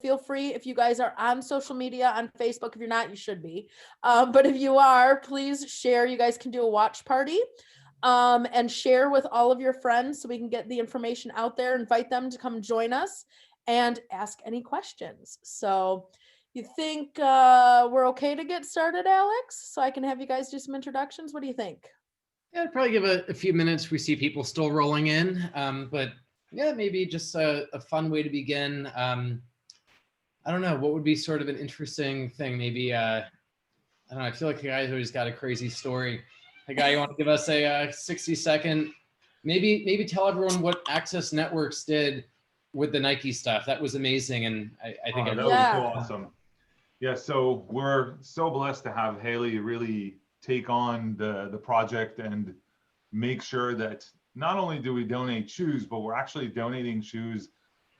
feel free, if you guys are on social media, on Facebook, if you're not, you should be. But if you are, please share. You guys can do a watch party. And share with all of your friends so we can get the information out there, invite them to come join us and ask any questions. So you think we're okay to get started, Alex? So I can have you guys do some introductions. What do you think? Yeah, I'd probably give a few minutes. We see people still rolling in, but yeah, maybe just a fun way to begin. I don't know, what would be sort of an interesting thing? Maybe, I don't know, I feel like you guys always got a crazy story. Hagai, you want to give us a 60-second, maybe tell everyone what Access Networks did with the Nike stuff. That was amazing, and I think that was so awesome. Yeah, so we're so blessed to have Haley really take on the project and make sure that not only do we donate shoes, but we're actually donating shoes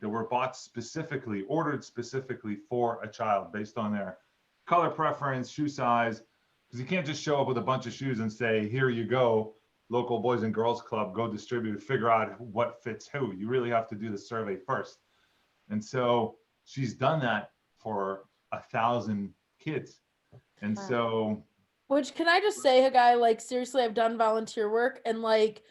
that were bought specifically, ordered specifically for a child based on their color preference, shoe size. Because you can't just show up with a bunch of shoes and say, here you go, local Boys and Girls Club, go distribute, figure out what fits who. You really have to do the survey first. And so she's done that for 1,000 kids. And so. Which, can I just say, Hagai, like, seriously, I've done volunteer work, and like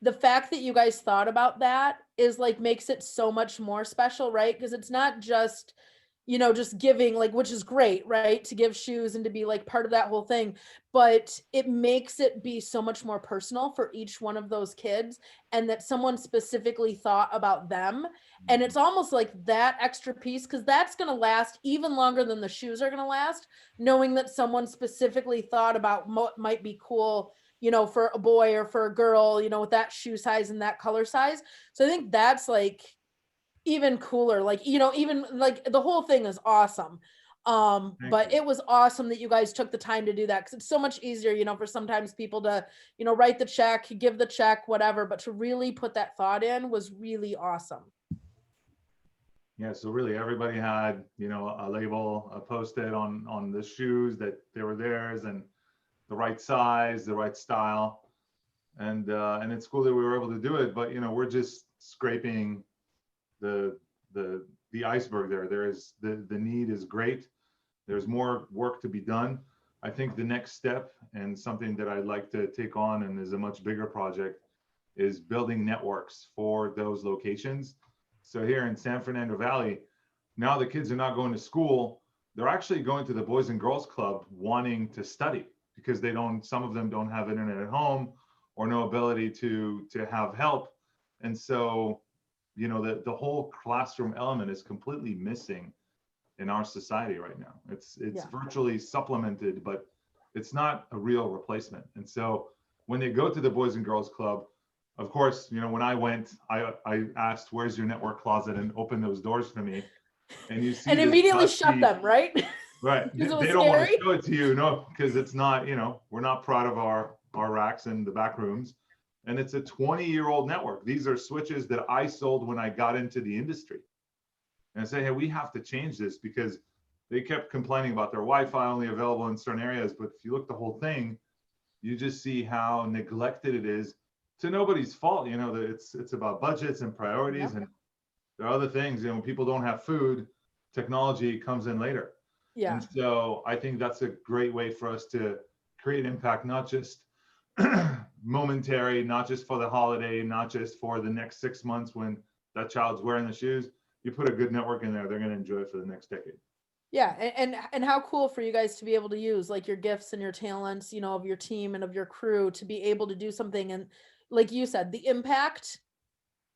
the fact that you guys thought about that is like makes it so much more special, right? Because it's not just, you know, just giving, like, which is great, right? To give shoes and to be like part of that whole thing, but it makes it be so much more personal for each one of those kids, and that someone specifically thought about them. And it's almost like that extra piece, because that's going to last even longer than the shoes are going to last, knowing that someone specifically thought about what might be cool, you know, for a boy or for a girl, you know, with that shoe size and that color size. So I think that's like even cooler, like, you know, even like the whole thing is awesome. But it was awesome that you guys took the time to do that, because it's so much easier, you know, for sometimes people to, you know, write the check, give the check, whatever, but to really put that thought in was really awesome. Yeah, so really everybody had, you know, a label, a post-it on the shoes that they were theirs, and the right size, the right style, and it's cool that we were able to do it. But you know, we're just scraping the iceberg there. There is the need is great. There's more work to be done. I think the next step, and something that I'd like to take on and is a much bigger project, is building networks for those locations. So here in San Fernando Valley, now the kids are not going to school. They're actually going to the Boys and Girls Club wanting to study, because some of them don't have internet at home or no ability to have help. And so, you know, the whole classroom element is completely missing in our society right now. It's virtually supplemented, but it's not a real replacement. And so when they go to the Boys and Girls Club, of course, you know, when I went, I asked, where's your network closet, and opened those doors for me. And you see, and immediately shut them, right? Right. They don't want to show it to you, no, because it's not, you know, we're not proud of our racks in the back rooms. And it's a 20-year-old network. These are switches that I sold when I got into the industry. And I say, hey, we have to change this, because they kept complaining about their Wi-Fi only available in certain areas. But if you look at the whole thing, you just see how neglected it is, to nobody's fault. You know, that it's about budgets and priorities. Yep. And there are other things, you know, when people don't have food, technology comes in later. Yeah. And so I think that's a great way for us to create impact, not just momentary, not just for the holiday, not just for the next 6 months when that child's wearing the shoes. You put a good network in there, they're going to enjoy it for the next decade. Yeah, and how cool for you guys to be able to use like your gifts and your talents, you know, of your team and of your crew, to be able to do something. And like you said, the impact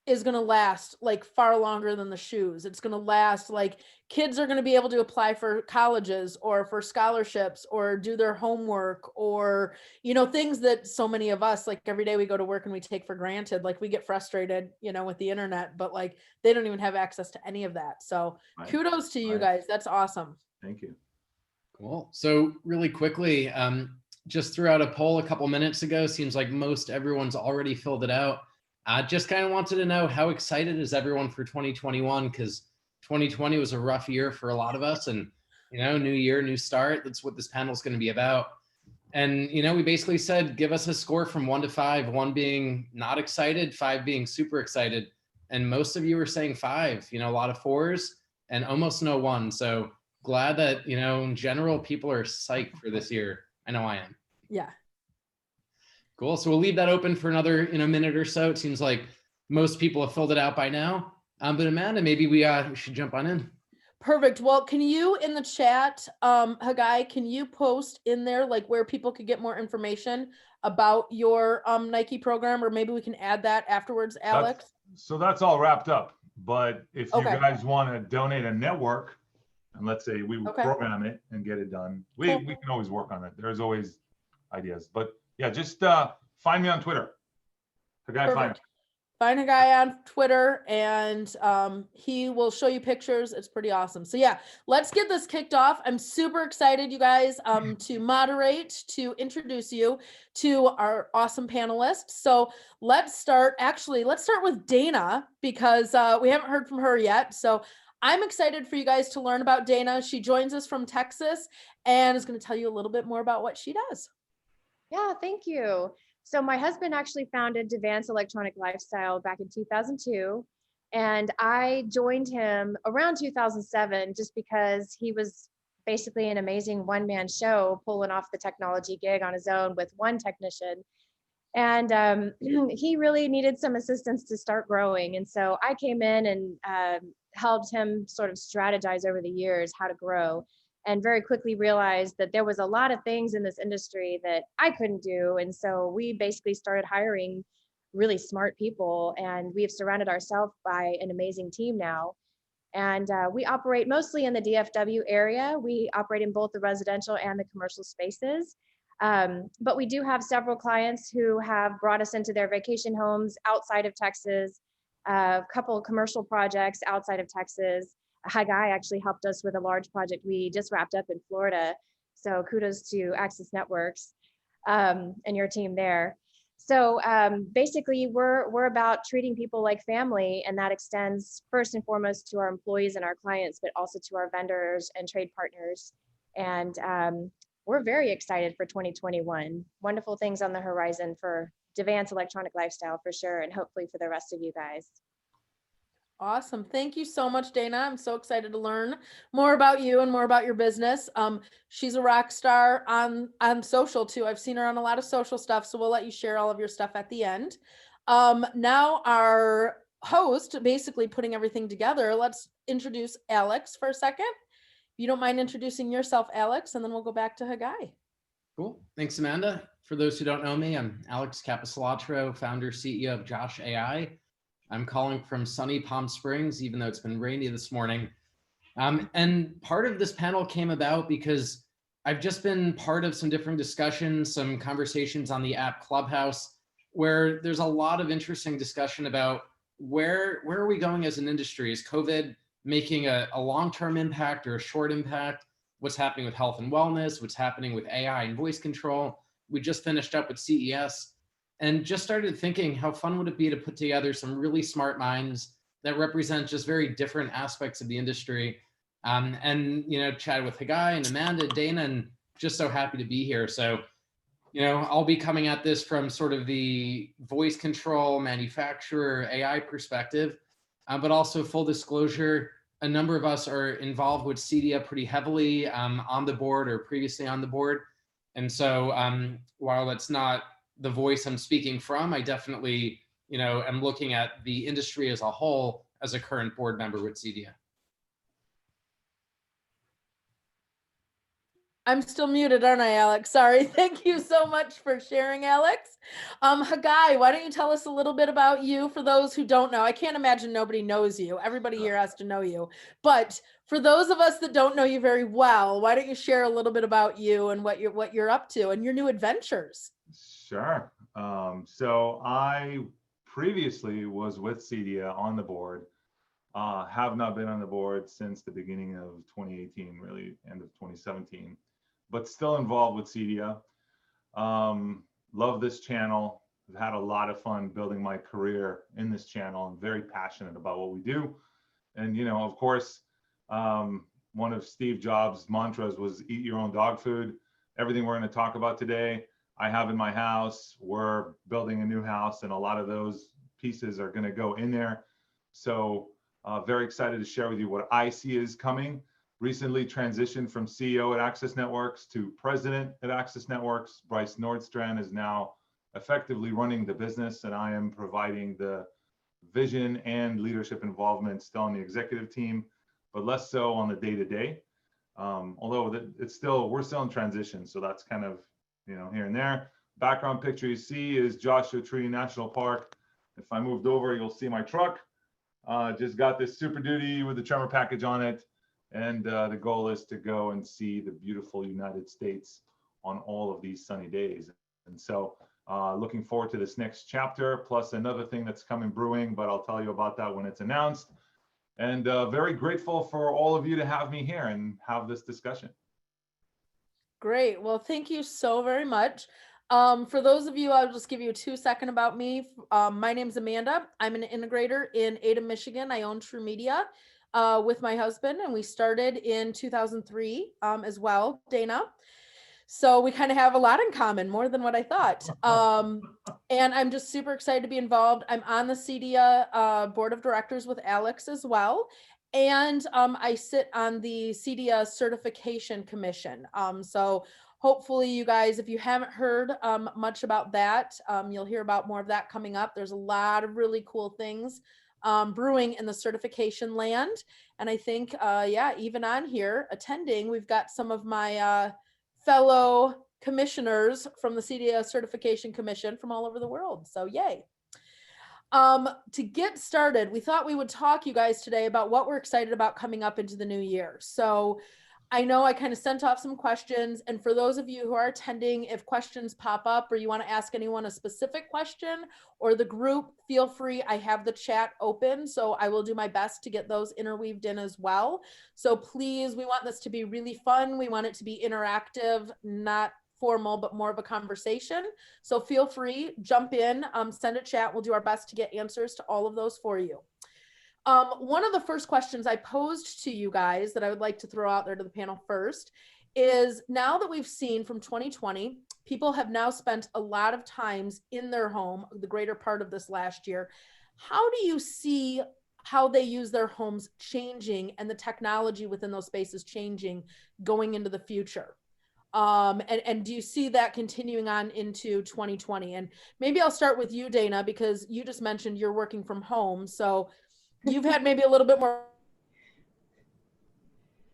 is going to last like far longer than the shoes. It's going to last, like, kids are going to be able to apply for colleges or for scholarships or do their homework, or, you know, things that so many of us, like, every day we go to work and we take for granted. Like, we get frustrated, you know, with the internet, but like they don't even have access to any of that. So kudos to you guys. That's awesome. Thank you. Cool. So really quickly, just threw out a poll a couple minutes ago. Seems like most everyone's already filled it out. I just kind of wanted to know, how excited is everyone for 2021? Because 2020 was a rough year for a lot of us, and, you know, new year, new start. That's what this panel is going to be about. And, you know, we basically said, give us a score from 1 to 5, 1 being not excited, 5 being super excited. And most of you were saying 5, you know, a lot of 4s. and almost no one. So glad that, in general, people are psyched for this year. I know I am. Yeah. Cool. So we'll leave that open for another, minute or so. It seems like most people have filled it out by now. But Amanda, maybe we should jump on in. Perfect. Well, can you in the chat, Hagai, can you post in there like where people could get more information about your Nike program, or maybe we can add that afterwards, Alex? That's all wrapped up. But if you Okay. guys want to donate a network, and let's say we Okay. program it and get it done, we Cool. can always work on it. There's always ideas. But yeah, just find me on Twitter. Hagai Feiner. Perfect. Find a guy on Twitter, and he will show you pictures. It's pretty awesome. So yeah, let's get this kicked off. I'm super excited, you guys, to moderate, to introduce you to our awesome panelists. So let's start with Dana, because we haven't heard from her yet. So I'm excited for you guys to learn about Dana. She joins us from Texas and is going to tell you a little bit more about what she does. Yeah, thank you. So my husband actually founded DeVance Electronic Lifestyle back in 2002. And I joined him around 2007 just because he was basically an amazing one-man show pulling off the technology gig on his own with one technician. And he really needed some assistance to start growing. And so I came in and helped him sort of strategize over the years how to grow, and very quickly realized that there was a lot of things in this industry that I couldn't do. And so we basically started hiring really smart people, and we have surrounded ourselves by an amazing team now. And we operate mostly in the DFW area. We operate in both the residential and the commercial spaces. But we do have several clients who have brought us into their vacation homes outside of Texas, a couple of commercial projects outside of Texas. Hagai actually helped us with a large project we just wrapped up in Florida. So kudos to Access Networks and your team there. So basically, we're about treating people like family, and that extends first and foremost to our employees and our clients, but also to our vendors and trade partners. And we're very excited for 2021. Wonderful things on the horizon for DeVance Electronic Lifestyle for sure, and hopefully for the rest of you guys. Awesome. Thank you so much, Dana. I'm so excited to learn more about you and more about your business. She's a rock star on social too. I've seen her on a lot of social stuff, so we'll let you share all of your stuff at the end. Now our host, basically putting everything together, let's introduce Alex for a second. If you don't mind introducing yourself, Alex, and then we'll go back to Hagai. Cool. Thanks, Amanda. For those who don't know me, I'm Alex Capecelatro, founder, CEO of Josh AI. I'm calling from sunny Palm Springs, even though it's been rainy this morning. And part of this panel came about because I've just been part of some different discussions, some conversations on the app Clubhouse, where there's a lot of interesting discussion about where are we going as an industry? Is COVID making a long-term impact or a short impact? What's happening with health and wellness? What's happening with AI and voice control? We just finished up with CES. And just started thinking, how fun would it be to put together some really smart minds that represent just very different aspects of the industry, and chat with Hagai and Amanda, Dana, and just so happy to be here. So, I'll be coming at this from sort of the voice control, manufacturer, AI perspective, but also full disclosure, a number of us are involved with CEDIA pretty heavily on the board or previously on the board. And so while it's not the voice I'm speaking from, I definitely, am looking at the industry as a whole as a current board member with CEDIA. I'm still muted, aren't I, Alex? Sorry. Thank you so much for sharing, Alex. Hagai, why don't you tell us a little bit about you for those who don't know? I can't imagine nobody knows you. Everybody here has to know you. But for those of us that don't know you very well, why don't you share a little bit about you and what you're up to and your new adventures? Sure. So I previously was with CEDIA on the board. Have not been on the board since the beginning of 2018, really end of 2017, but still involved with CEDIA. Love this channel. I've had a lot of fun building my career in this channel. I'm very passionate about what we do. And, of course, one of Steve Jobs' mantras was eat your own dog food. Everything we're going to talk about today, I have in my house. We're building a new house, and a lot of those pieces are going to go in there. So Very excited to share with you what I see is coming. Recently transitioned from CEO at Access Networks to president at Access Networks. Bryce Nordstrand is now effectively running the business, and I am providing the vision and leadership involvement still on the executive team, but less so on the day-to-day. Although we're still in transition, so that's kind of, here and there. Background picture you see is Joshua Tree National Park. If I moved over, you'll see my truck. Just got this Super Duty with the Tremor package on it. And the goal is to go and see the beautiful United States on all of these sunny days. And so looking forward to this next chapter, plus another thing that's coming brewing, but I'll tell you about that when it's announced. And very grateful for all of you to have me here and have this discussion. Great. Well, thank you so very much. For those of you, I'll just give you a 2-second about me. My name's Amanda. I'm an integrator in Ada, Michigan. I own True Media with my husband, and we started in 2003 as well, Dana. So we kind of have a lot in common, more than what I thought. And I'm just super excited to be involved. I'm on the CEDIA board of directors with Alex as well. And I sit on the CEDIA certification commission. So hopefully you guys, if you haven't heard much about that, you'll hear about more of that coming up. There's a lot of really cool things brewing in the certification land. And I think, even on here attending, we've got some of my fellow commissioners from the CEDIA Certification Commission from all over the world. So yay. To get started, we thought we would talk you guys today about what we're excited about coming up into the new year. So I know I kind of sent off some questions, and for those of you who are attending, if questions pop up or you want to ask anyone a specific question or the group, feel free. I have the chat open, so I will do my best to get those interweaved in as well. So please, we want this to be really fun. We want it to be interactive, not formal, but more of a conversation. So feel free, jump in, send a chat. We'll do our best to get answers to all of those for you. One of the first questions I posed to you guys that I would like to throw out there to the panel first is, now that we've seen from 2020, people have now spent a lot of times in their home, the greater part of this last year. How do you see how they use their homes changing and the technology within those spaces changing going into the future? And do you see that continuing on into 2020? And maybe I'll start with you, Dana, because you just mentioned you're working from home. So you've had maybe a little bit more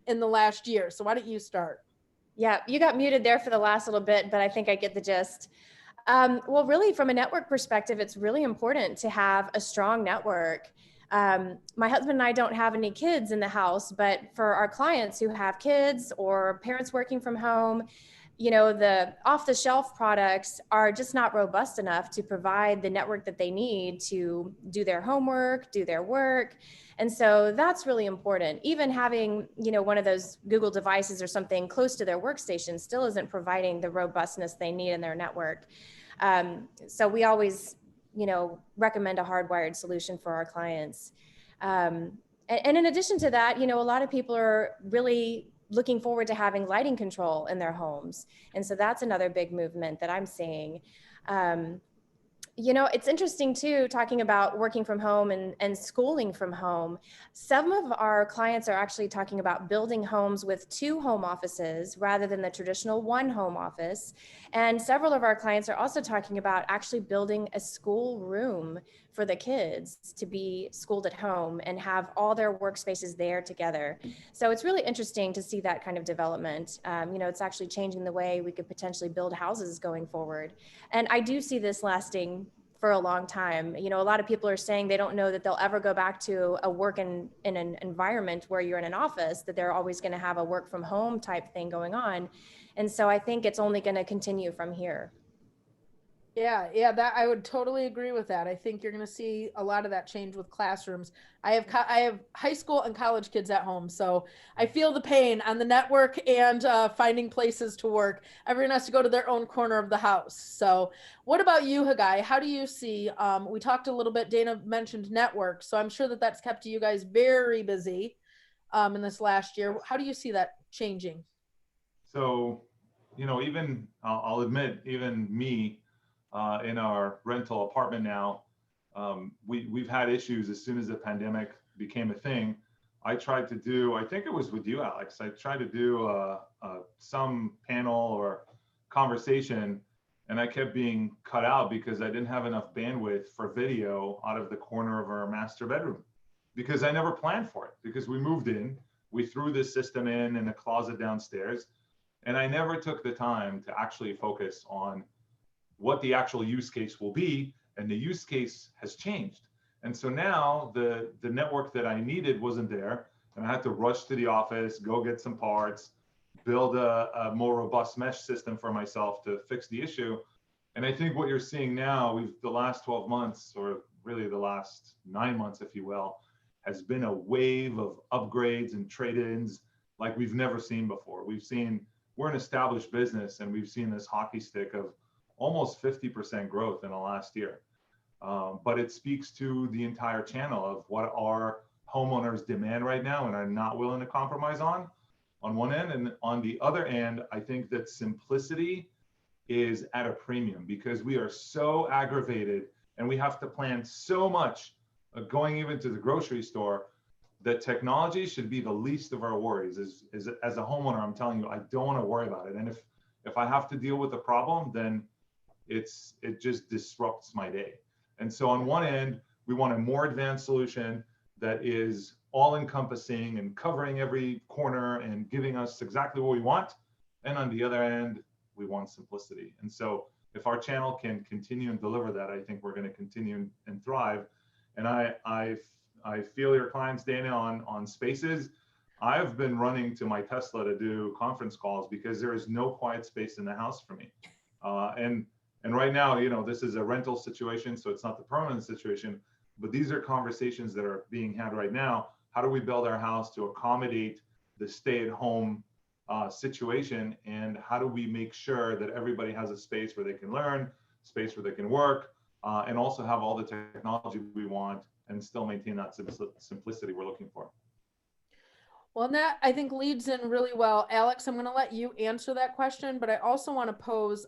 in the last year. So why don't you start? Yeah, you got muted there for the last little bit, but I think I get the gist. Well, really, from a network perspective, it's really important to have a strong network. My husband and I don't have any kids in the house, but for our clients who have kids or parents working from home, the off-the-shelf products are just not robust enough to provide the network that they need to do their homework, do their work. And so that's really important. Even having, one of those Google devices or something close to their workstation still isn't providing the robustness they need in their network. So we always, recommend a hardwired solution for our clients. And in addition to that, a lot of people are really looking forward to having lighting control in their homes. And so that's another big movement that I'm seeing. It's interesting too, talking about working from home and schooling from home. Some of our clients are actually talking about building homes with 2 home offices rather than the traditional 1 home office. And several of our clients are also talking about actually building a school room for the kids to be schooled at home and have all their workspaces there together. So it's really interesting to see that kind of development. It's actually changing the way we could potentially build houses going forward. And I do see this lasting for a long time. A lot of people are saying they don't know that they'll ever go back to a work in an environment where you're in an office, that they're always going to have a work from home type thing going on. And so I think it's only going to continue from here. Yeah, that I would totally agree with that. I think you're going to see a lot of that change with classrooms. I have high school and college kids at home, so I feel the pain on the network and finding places to work. Everyone has to go to their own corner of the house. So what about you, Hagai? How do you see, we talked a little bit, Dana mentioned network, so I'm sure that that's kept you guys very busy in this last year. How do you see that changing? So, even I'll admit, even me, in our rental apartment now, we've had issues as soon as the pandemic became a thing, I tried to do, I think it was with you, Alex, I tried to do some panel or conversation, and I kept being cut out because I didn't have enough bandwidth for video out of the corner of our master bedroom, because I never planned for it, because we moved in, we threw this system in a closet downstairs, and I never took the time to actually focus on what the actual use case will be, and the use case has changed. And so now the network that I needed wasn't there, and I had to rush to the office, go get some parts, build a more robust mesh system for myself to fix the issue. And I think what you're seeing now, the last 12 months, or really the last 9 months, if you will, has been a wave of upgrades and trade-ins like we've never seen before. We're an established business, and we've seen this hockey stick of almost 50% growth in the last year. But it speaks to the entire channel of what our homeowners demand right now and are not willing to compromise on one end. And on the other end, I think that simplicity is at a premium, because we are so aggravated and we have to plan so much going even to the grocery store, that technology should be the least of our worries. As a homeowner, I'm telling you, I don't want to worry about it. And if I have to deal with a problem, then it just disrupts my day. And so on one end, we want a more advanced solution that is all encompassing and covering every corner and giving us exactly what we want. And on the other end, we want simplicity. And so if our channel can continue and deliver that, I think we're going to continue and thrive. And I feel your clients, Dana, on Spaces. I've been running to my Tesla to do conference calls because there is no quiet space in the house for me. And right now, this is a rental situation, so it's not the permanent situation, but these are conversations that are being had right now. How do we build our house to accommodate the stay-at-home situation? And how do we make sure that everybody has a space where they can learn, space where they can work, and also have all the technology we want and still maintain that simplicity we're looking for? Well, and that I think leads in really well. Alex, I'm going to let you answer that question, but I also want to pose,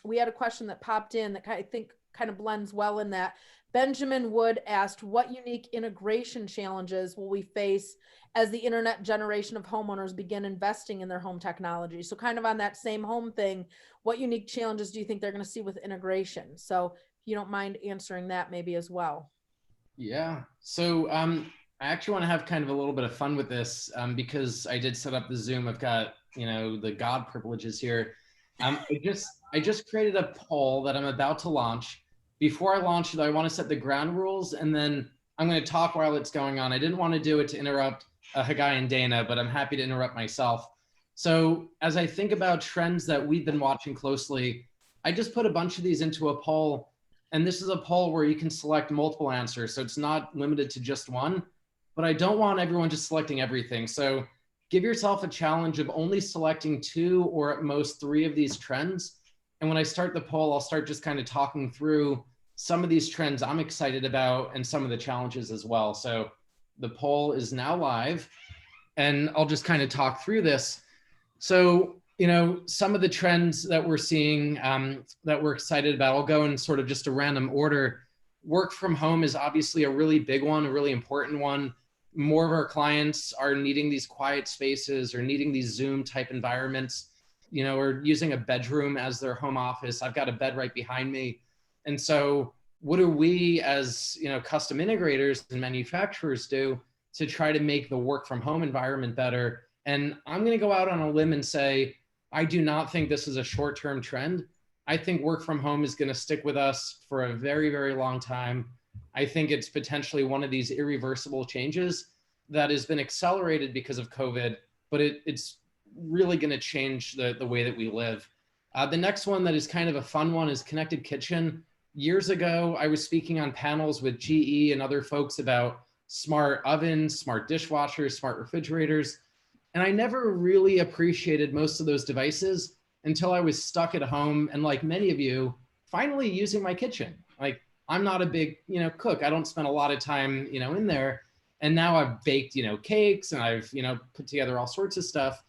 we had a question that popped in that I think kind of blends well in that. Benjamin Wood asked, what unique integration challenges will we face as the internet generation of homeowners begin investing in their home technology? So kind of on that same home thing, what unique challenges do you think they're going to see with integration? So if you don't mind answering that maybe as well. Yeah. So I actually want to have kind of a little bit of fun with this because I did set up the Zoom. I've got, the God privileges here. I just created a poll that I'm about to launch. Before I launch it, I want to set the ground rules, and then I'm going to talk while it's going on. I didn't want to do it to interrupt Hagai and Dana, but I'm happy to interrupt myself. So as I think about trends that we've been watching closely, I just put a bunch of these into a poll, and this is a poll where you can select multiple answers. So it's not limited to just one, but I don't want everyone just selecting everything. So give yourself a challenge of only selecting 2 or at most 3 of these trends. And when I start the poll, I'll start just kind of talking through some of these trends I'm excited about and some of the challenges as well. So the poll is now live, and I'll just kind of talk through this. So, some of the trends that we're seeing that we're excited about, I'll go in sort of just a random order. Work from home is obviously a really big one, a really important one. More of our clients are needing these quiet spaces or needing these Zoom type environments, or using a bedroom as their home office. I've got a bed right behind me. And so what do we as, custom integrators and manufacturers do to try to make the work from home environment better? And I'm going to go out on a limb and say, I do not think this is a short-term trend. I think work from home is going to stick with us for a very, very long time. I think it's potentially one of these irreversible changes that has been accelerated because of COVID, but it's really going to change the way that we live. The next one that is kind of a fun one is connected kitchen. Years ago, I was speaking on panels with GE and other folks about smart ovens, smart dishwashers, smart refrigerators. And I never really appreciated most of those devices until I was stuck at home and, like many of you, finally using my kitchen. Like, I'm not a big, cook. I don't spend a lot of time, in there. And now I've baked, cakes, and I've, put together all sorts of stuff.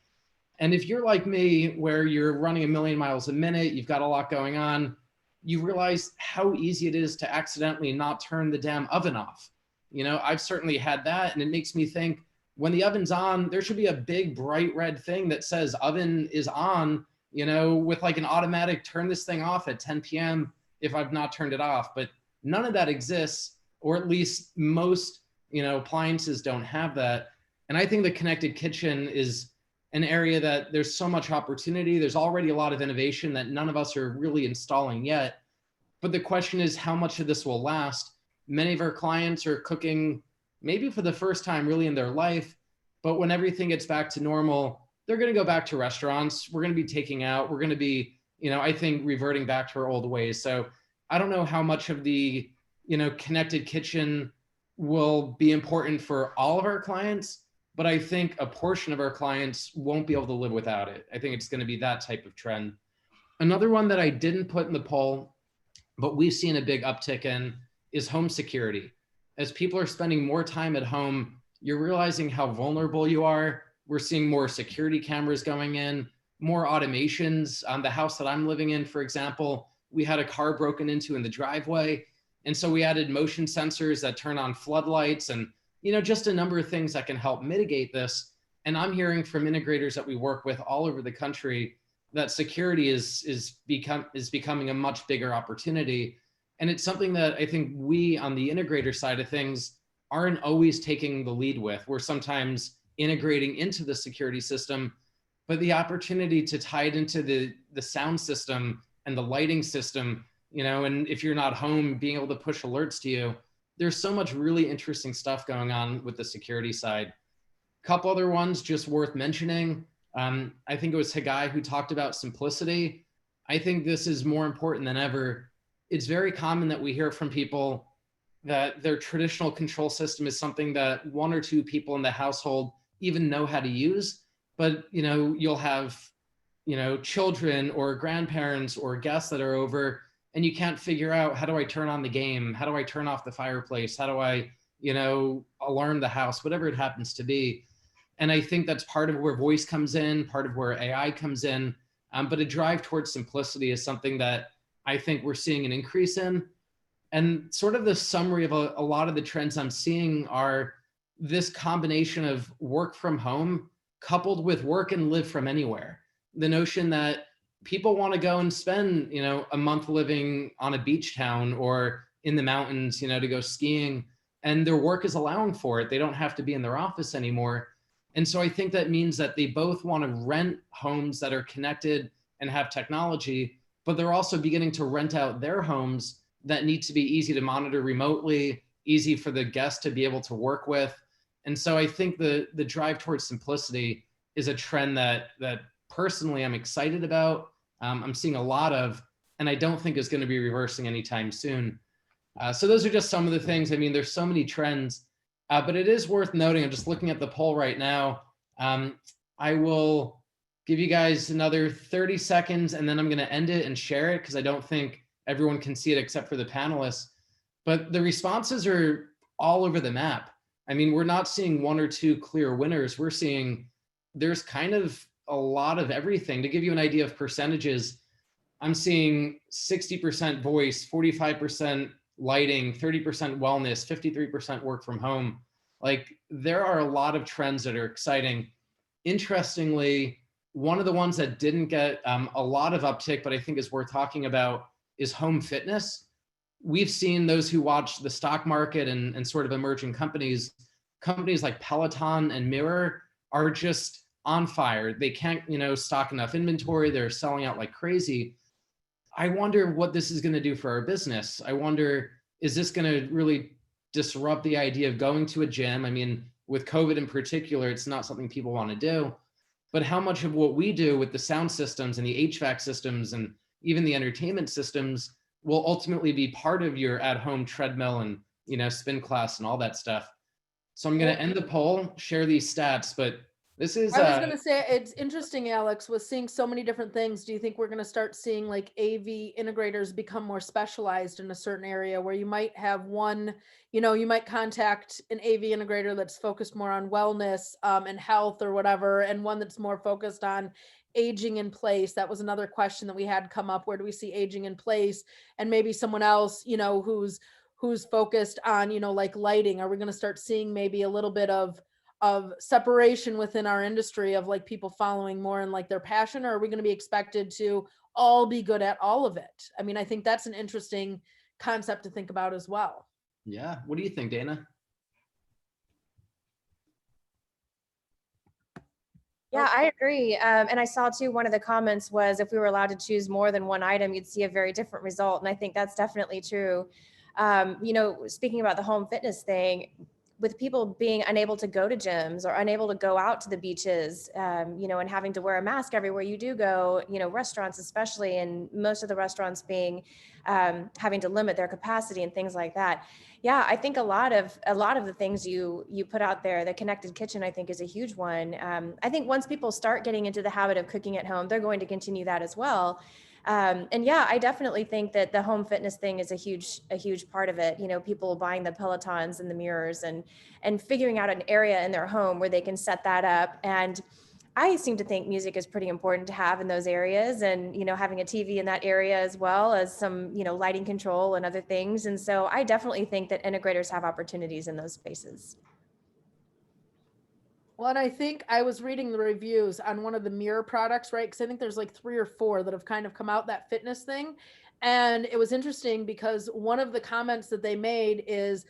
And if you're like me, where you're running 1,000,000 miles a minute, you've got a lot going on, you realize how easy it is to accidentally not turn the damn oven off. You know, I've certainly had that, and it makes me think when the oven's on, there should be a big bright red thing that says oven is on, you know, with like an automatic turn this thing off at 10 p.m. if I've not turned it off. But none of that exists, or at least most, you know, appliances don't have that. And I think the connected kitchen is an area that there's so much opportunity. There's already a lot of innovation that none of us are really installing yet. But the question is how much of this will last. Many of our clients are cooking maybe for the first time really in their life, but when everything gets back to normal, they're going to go back to restaurants. We're going to be taking out. We're going to be, you know, I think reverting back to our old ways. So I don't know how much of the, you know, connected kitchen will be important for all of our clients, but I think a portion of our clients won't be able to live without it. I think it's going to be that type of trend. Another one that I didn't put in the poll, but we've seen a big uptick in, is home security. As people are spending more time at home, you're realizing how vulnerable you are. We're seeing more security cameras going in, more automations. The house that I'm living in, for example, we had a car broken into in the driveway. And so we added motion sensors that turn on floodlights and, you know, just a number of things that can help mitigate this. And I'm hearing from integrators that we work with all over the country that security is becoming a much bigger opportunity. And it's something that I think we on the integrator side of things aren't always taking the lead with. We're sometimes integrating into the security system, but the opportunity to tie it into the sound system and the lighting system, you know, and if you're not home, being able to push alerts to you, there's so much really interesting stuff going on with the security side. A couple other ones just worth mentioning. I think it was Hagai who talked about simplicity. I think this is more important than ever. It's very common that we hear from people that their traditional control system is something that one or two people in the household even know how to use. But, you know, you'll have, you know, children or grandparents or guests that are over and you can't figure out, how do I turn on the game? How do I turn off the fireplace? How do I, you know, alarm the house, whatever it happens to be. And I think that's part of where voice comes in, part of where AI comes in. But a drive towards simplicity is something that I think we're seeing an increase in. And sort of the summary of a lot of the trends I'm seeing are this combination of work from home coupled with work and live from anywhere. The notion that people want to go and spend, you know, a month living on a beach town or in the mountains, you know, to go skiing, and their work is allowing for it. They don't have to be in their office anymore. And so I think that means that they both want to rent homes that are connected and have technology, but they're also beginning to rent out their homes that need to be easy to monitor remotely, easy for the guests to be able to work with. And so I think the drive towards simplicity is a trend that personally I'm excited about. I'm seeing a lot of, and I don't think is going to be reversing anytime soon. So those are just some of the things. I mean, there's so many trends. But it is worth noting, I'm just looking at the poll right now. I will give you guys another 30 seconds and then I'm going to end it and share it because I don't think everyone can see it except for the panelists. But the responses are all over the map. I mean, we're not seeing one or two clear winners. We're seeing there's kind of a lot of everything. To give you an idea of percentages, I'm seeing 60% voice, 45% lighting, 30% wellness, 53% work from home. Like there are a lot of trends that are exciting. Interestingly, one of the ones that didn't get a lot of uptick, but I think is worth talking about is home fitness. We've seen those who watch the stock market and sort of emerging companies like Peloton and Mirror are just on fire. They can't, you know, stock enough inventory. They're selling out like crazy. I wonder what this is going to do for our business. I wonder, is this going to really disrupt the idea of going to a gym? I mean, with COVID in particular, it's not something people want to do. But how much of what we do with the sound systems and the HVAC systems and even the entertainment systems will ultimately be part of your at-home treadmill and, you know, spin class and all that stuff. So I'm going to end the poll, share these stats, but this is. I was going to say, it's interesting, Alex, with seeing so many different things. Do you think we're going to start seeing like AV integrators become more specialized in a certain area where you might have one, you know, you might contact an AV integrator that's focused more on wellness and health or whatever, and one that's more focused on aging in place? That was another question that we had come up. Where do we see aging in place? And maybe someone else, you know, who's who's focused on, you know, like lighting? Are we going to start seeing maybe a little bit of separation within our industry of like people following more in like their passion, or are we going to be expected to all be good at all of it? I mean, I think that's an interesting concept to think about as well. Yeah. What do you think, Dana? Yeah, I agree. And I saw too, one of the comments was if we were allowed to choose more than one item, you'd see a very different result. And I think that's definitely true. You know, speaking about the home fitness thing, with people being unable to go to gyms or unable to go out to the beaches, you know, and having to wear a mask everywhere you do go, you know, restaurants especially, and most of the restaurants being having to limit their capacity and things like that. Yeah, I think a lot of the things you put out there, the connected kitchen, I think is a huge one. I think once people start getting into the habit of cooking at home, they're going to continue that as well. And yeah, I definitely think that the home fitness thing is a huge part of it. You know, people buying the Pelotons and the mirrors and figuring out an area in their home where they can set that up. And I seem to think music is pretty important to have in those areas, and, you know, having a TV in that area as well as some, you know, lighting control and other things. And so I definitely think that integrators have opportunities in those spaces. Well, and I think I was reading the reviews on one of the mirror products, right? Because I think there's like 3 or 4 that have kind of come out, that fitness thing. And it was interesting because one of the comments that they made is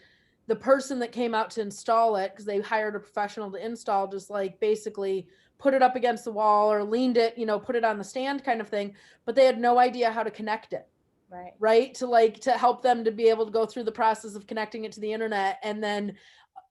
the person that came out to install it, because they hired a professional to install, just like basically put it up against the wall or leaned it, you know, put it on the stand kind of thing. But they had no idea how to connect it. Right. To help them to be able to go through the process of connecting it to the internet. And then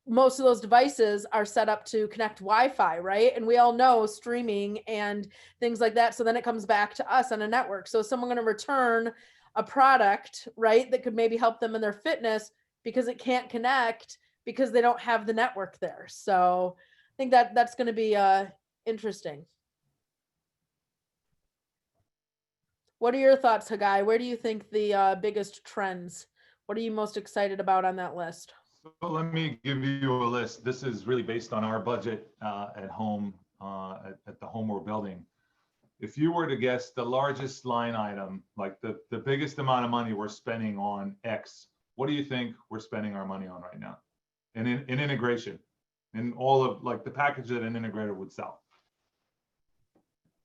most of those devices are set up to connect Wi-Fi, right? And we all know streaming and things like that. So then it comes back to us on a network. So is someone going to return a product, right, that could maybe help them in their fitness because it can't connect because they don't have the network there. So I think that that's going to be interesting. What are your thoughts, Hagai? Where do you think the biggest trends? What are you most excited about on that list? So let me give you a list. This is really based on our budget at home, at the home we're building. If you were to guess the largest line item, like the biggest amount of money we're spending on X, what do you think we're spending our money on right now? In integration, in all of like the package that an integrator would sell.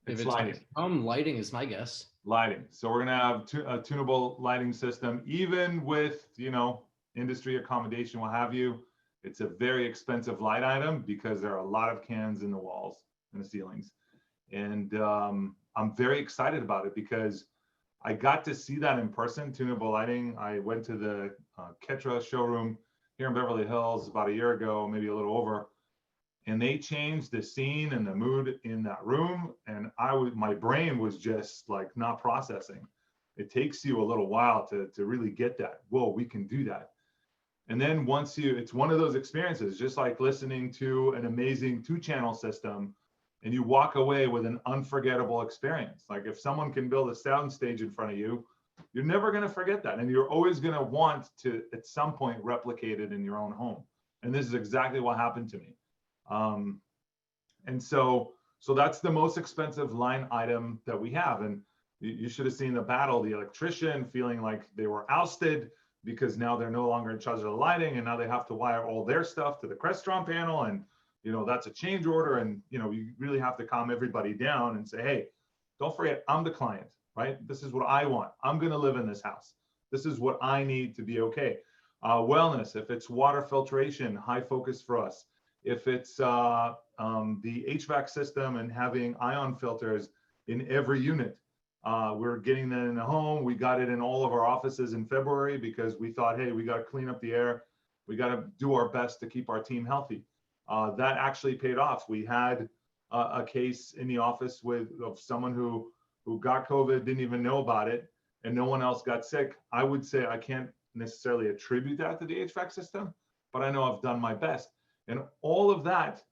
It's lighting. Lighting is my guess. Lighting. So we're gonna have a tunable lighting system, even with, you know, industry accommodation, what have you. It's a very expensive light item because there are a lot of cans in the walls and the ceilings. And I'm very excited about it because I got to see that in person, tunable lighting. I went to the Ketra showroom here in Beverly Hills about a year ago, maybe a little over, and they changed the scene and the mood in that room. And my brain was just like not processing. It takes you a little while to really get that. Whoa, we can do that. And then once it's one of those experiences, just like listening to an amazing 2-channel system, and you walk away with an unforgettable experience. Like if someone can build a sound stage in front of you, you're never going to forget that. And you're always going to want to, at some point, replicate it in your own home. And this is exactly what happened to me. And so that's the most expensive line item that we have. And you should have seen the battle, the electrician feeling like they were ousted because now they're no longer in charge of the lighting, and now they have to wire all their stuff to the Crestron panel. And, you know, that's a change order. And, you know, you really have to calm everybody down and say, hey, don't forget, I'm the client, right? This is what I want. I'm going to live in this house. This is what I need to be okay. Wellness, if it's water filtration, high focus for us. If it's the HVAC system and having ion filters in every unit, we're getting that in the home. We got it in all of our offices in February because we thought, hey, we got to clean up the air. We got to do our best to keep our team healthy. That actually paid off. We had a case in the office of someone who got COVID, didn't even know about it, and no one else got sick. I would say I can't necessarily attribute that to the HVAC system, but I know I've done my best. And all of that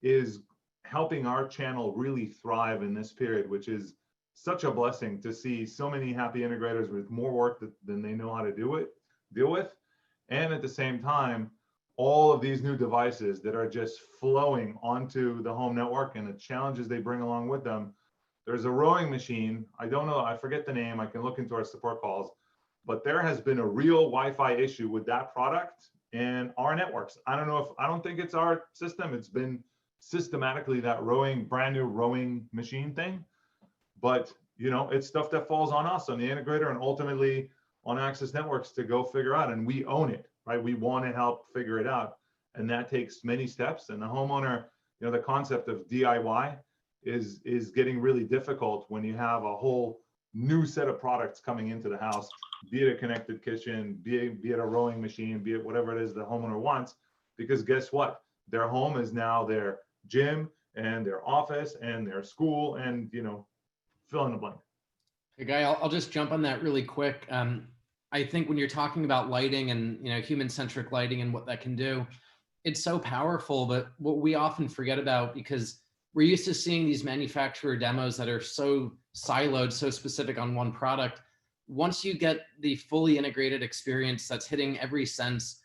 is helping our channel really thrive in this period, which is such a blessing to see so many happy integrators with more work than they know how to deal with. And at the same time, all of these new devices that are just flowing onto the home network and the challenges they bring along with them. There's a rowing machine. I don't know, I forget the name. I can look into our support calls, but there has been a real Wi-Fi issue with that product and our networks. I don't think it's our system. It's been systematically that brand new rowing machine thing. But, it's stuff that falls on us, on the integrator, and ultimately on Access Networks to go figure out, and we own it, right? We want to help figure it out. And that takes many steps. And the homeowner, the concept of DIY is getting really difficult when you have a whole new set of products coming into the house, be it a connected kitchen, be it a rowing machine, be it whatever it is the homeowner wants, because guess what? Their home is now their gym and their office and their school and, fill in the blank. Hagai, I'll just jump on that really quick. I think when you're talking about lighting and human-centric lighting and what that can do, it's so powerful. But what we often forget about, because we're used to seeing these manufacturer demos that are so siloed, so specific on one product. Once you get the fully integrated experience that's hitting every sense,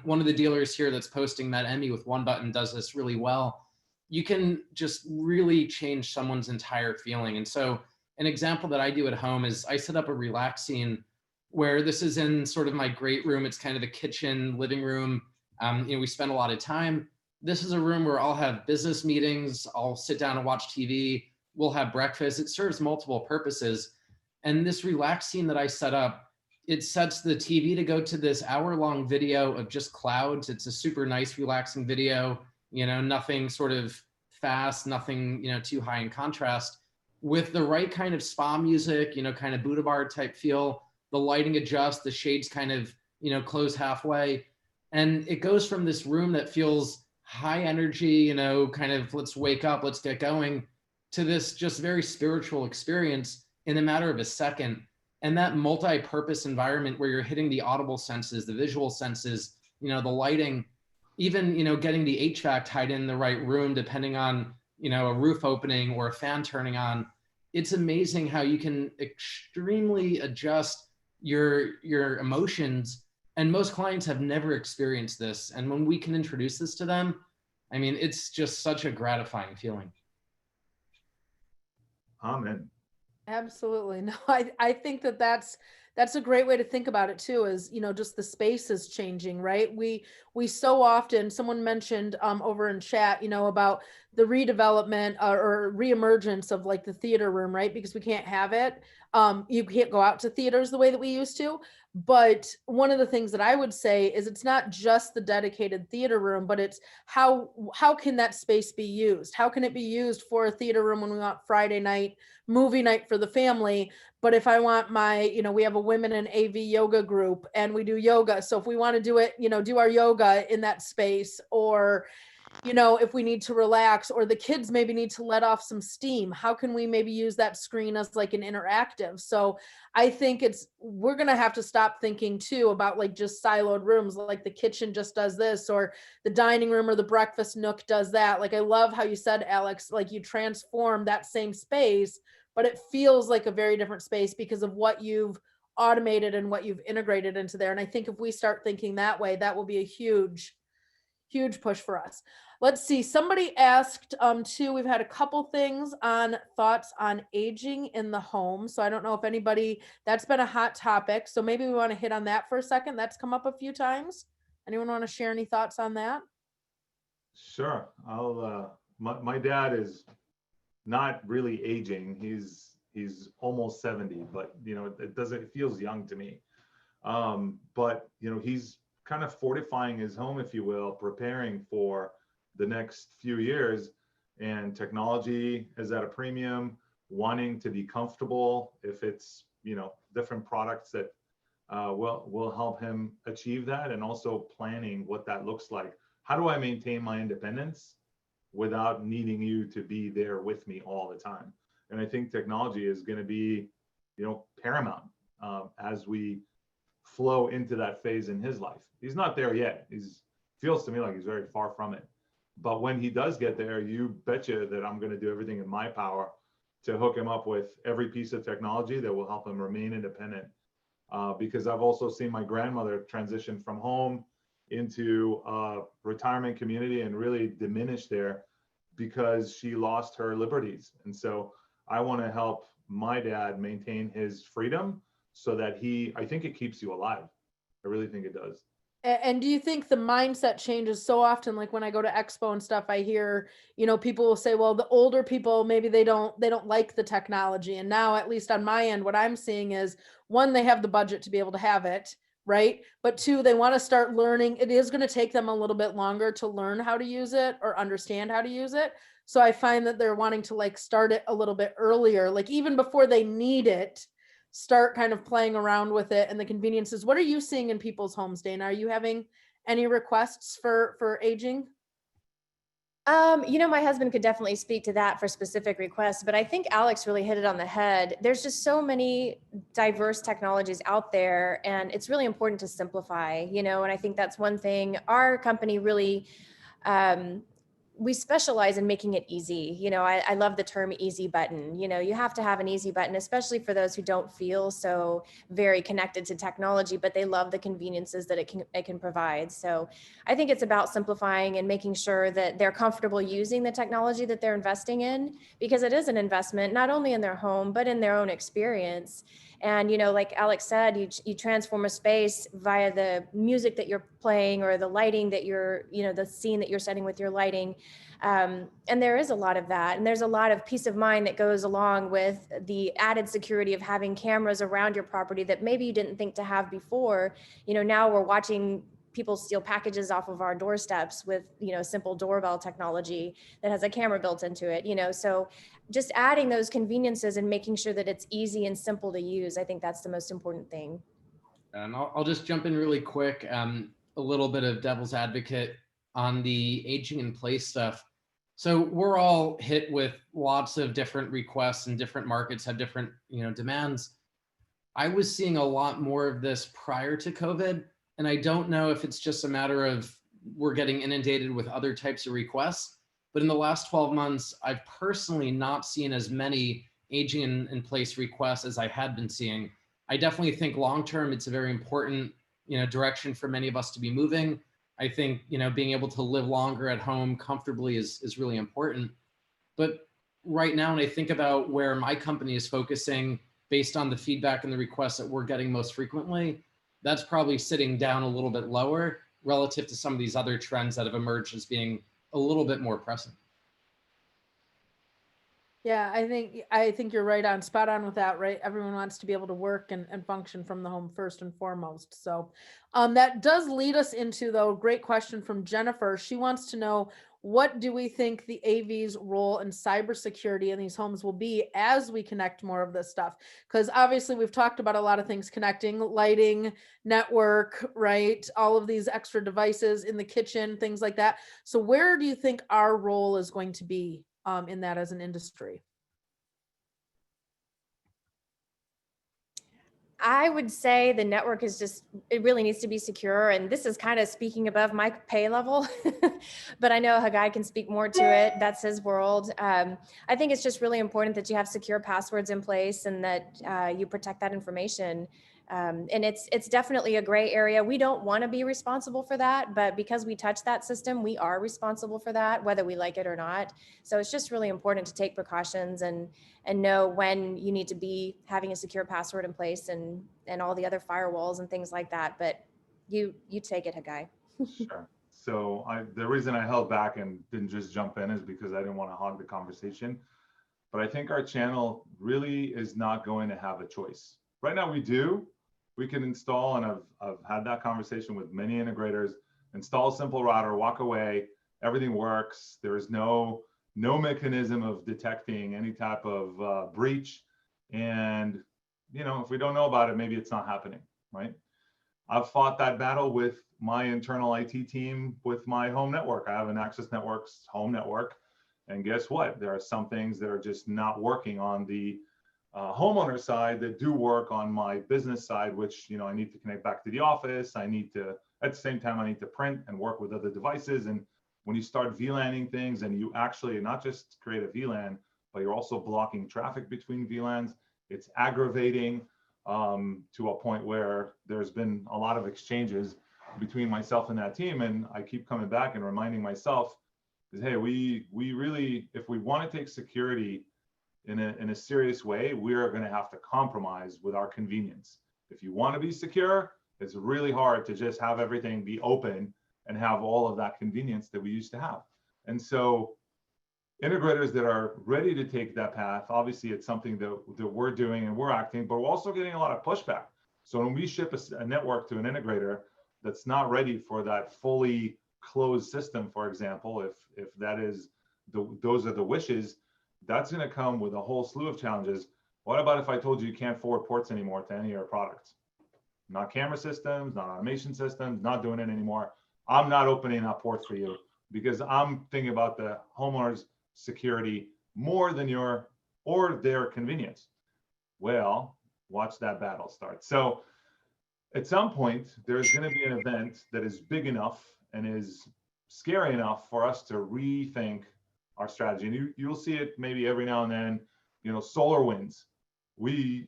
one of the dealers here that's posting that Emmy with one button does this really well. You can just really change someone's entire feeling. And so an example that I do at home is I set up a relax scene where this is in sort of my great room. It's kind of the kitchen, living room. We spend a lot of time. This is a room where I'll have business meetings. I'll sit down and watch TV. We'll have breakfast. It serves multiple purposes. And this relax scene that I set up, it sets the TV to go to this hour-long video of just clouds. It's a super nice, relaxing video. Nothing sort of fast, nothing, too high in contrast, with the right kind of spa music, kind of Buddha bar type feel. The lighting adjusts, the shades kind of, close halfway. And it goes from this room that feels high energy, kind of let's wake up, let's get going, to this just very spiritual experience in a matter of a second. And that multi-purpose environment where you're hitting the audible senses, the visual senses, the lighting, even, getting the HVAC tied in the right room, depending on, a roof opening or a fan turning on. It's amazing how you can extremely adjust your emotions. And most clients have never experienced this. And when we can introduce this to them, I mean, it's just such a gratifying feeling. Amen. Absolutely. No, I think that's a great way to think about it too, is, just the space is changing, right? We so often, someone mentioned over in chat, about the redevelopment or reemergence of like the theater room, right? Because we can't have it. You can't go out to theaters the way that we used to. But one of the things that I would say is it's not just the dedicated theater room, but it's how can that space be used? How can it be used for a theater room when we want Friday night, movie night for the family? But if I want we have a women in AV yoga group and we do yoga. So if we want to do it, do our yoga in that space, or, if we need to relax, or the kids maybe need to let off some steam, how can we maybe use that screen as like an interactive? So I think we're going to have to stop thinking too about like just siloed rooms, like the kitchen just does this, or the dining room or the breakfast nook does that. Like, I love how you said, Alex, like you transform that same space, but it feels like a very different space because of what you've automated and what you've integrated into there. And I think if we start thinking that way, that will be a huge push for us. Let's see. Somebody asked too, we've had a couple things on thoughts on aging in the home. So I don't know if anybody, that's been a hot topic. So maybe we want to hit on that for a second. That's come up a few times. Anyone want to share any thoughts on that? Sure. My dad is not really aging. He's almost 70, but it feels young to me. But he's kind of fortifying his home, if you will, preparing for the next few years. And technology is at a premium, wanting to be comfortable. If it's different products that will help him achieve that, and also planning what that looks like. How do I maintain my independence without needing you to be there with me all the time? And I think technology is going to be, paramount as we flow into that phase in his life. He's not there yet. Feels to me like he's very far from it. But when he does get there, you betcha that I'm going to do everything in my power to hook him up with every piece of technology that will help him remain independent. Because I've also seen my grandmother transition from home into a retirement community and really diminish there because she lost her liberties. And so I want to help my dad maintain his freedom so that I think it keeps you alive. I really think it does. And do you think the mindset changes so often? Like when I go to expo and stuff, I hear, people will say, well, the older people, maybe they don't like the technology. And now, at least on my end, what I'm seeing is, one, they have the budget to be able to have it, right? But two, they want to start learning. It is going to take them a little bit longer to learn how to use it or understand how to use it. So I find that they're wanting to like start it a little bit earlier, like even before they need it, start kind of playing around with it and the conveniences. What are you seeing in people's homes, Dana? Are you having any requests for aging? My husband could definitely speak to that for specific requests, but I think Alex really hit it on the head. There's just so many diverse technologies out there, and it's really important to simplify, and I think that's one thing our company really, we specialize in making it easy. I love the term easy button. You have to have an easy button, especially for those who don't feel so very connected to technology, but they love the conveniences that it can provide. So I think it's about simplifying and making sure that they're comfortable using the technology that they're investing in, because it is an investment, not only in their home, but in their own experience. And, like Alex said, you transform a space via the music that you're playing or the lighting that the scene that you're setting with your lighting. And there is a lot of that. And there's a lot of peace of mind that goes along with the added security of having cameras around your property that maybe you didn't think to have before. Now we're watching people steal packages off of our doorsteps with, simple doorbell technology that has a camera built into it, so just adding those conveniences and making sure that it's easy and simple to use. I think that's the most important thing. And I'll just jump in really quick. A little bit of devil's advocate on the aging in place stuff. So we're all hit with lots of different requests, and different markets have different, demands. I was seeing a lot more of this prior to COVID. And I don't know if it's just a matter of we're getting inundated with other types of requests, but in the last 12 months, I've personally not seen as many aging in place requests as I had been seeing. I definitely think long-term, it's a very important, direction for many of us to be moving. I think, being able to live longer at home comfortably is really important. But right now, when I think about where my company is focusing based on the feedback and the requests that we're getting most frequently, that's probably sitting down a little bit lower relative to some of these other trends that have emerged as being a little bit more pressing. Yeah, I think you're right on, spot on with that, right? Everyone wants to be able to work and function from the home first and foremost. So that does lead us into, though, great question from Jennifer. She wants to know, what do we think the AV's role in cybersecurity in these homes will be as we connect more of this stuff? Because obviously we've talked about a lot of things connecting, lighting, network, right? All of these extra devices in the kitchen, things like that. So where do you think our role is going to be in that as an industry? I would say the network it really needs to be secure. And this is kind of speaking above my pay level, but I know Hagai can speak more to it. That's his world. I think it's just really important that you have secure passwords in place and that you protect that information. And it's definitely a gray area. We don't want to be responsible for that, but because we touch that system, we are responsible for that, whether we like it or not. So it's just really important to take precautions and know when you need to be having a secure password in place and all the other firewalls and things like that. But you take it, Hagai. Sure. So the reason I held back and didn't just jump in is because I didn't want to hog the conversation. But I think our channel really is not going to have a choice. Right now we do. We can install, and I've had that conversation with many integrators, install a simple router, walk away, everything works. There is no mechanism of detecting any type of breach. And, if we don't know about it, maybe it's not happening, right? I've fought that battle with my internal IT team with my home network. I have an Access Networks home network. And guess what? There are some things that are just not working on the homeowner side that do work on my business side, which, I need to connect back to the office. I need to, at the same time, I need to print and work with other devices. And when you start VLANing things and you actually not just create a VLAN, but you're also blocking traffic between VLANs, it's aggravating to a point where there's been a lot of exchanges between myself and that team. And I keep coming back and reminding myself, hey, we really, if we want to take security in a serious way, we are going to have to compromise with our convenience. If you want to be secure, it's really hard to just have everything be open and have all of that convenience that we used to have. And so integrators that are ready to take that path, obviously it's something that we're doing and we're acting, but we're also getting a lot of pushback. So when we ship a network to an integrator that's not ready for that fully closed system, for example, if that is those are the wishes, that's going to come with a whole slew of challenges. What about if I told you can't forward ports anymore to any of your products? Not camera systems, not automation systems, not doing it anymore. I'm not opening up ports for you because I'm thinking about the homeowner's security more than your or their convenience. Well, watch that battle start. So at some point, there's going to be an event that is big enough and is scary enough for us to rethink our strategy. And you'll see it maybe every now and then, SolarWinds. We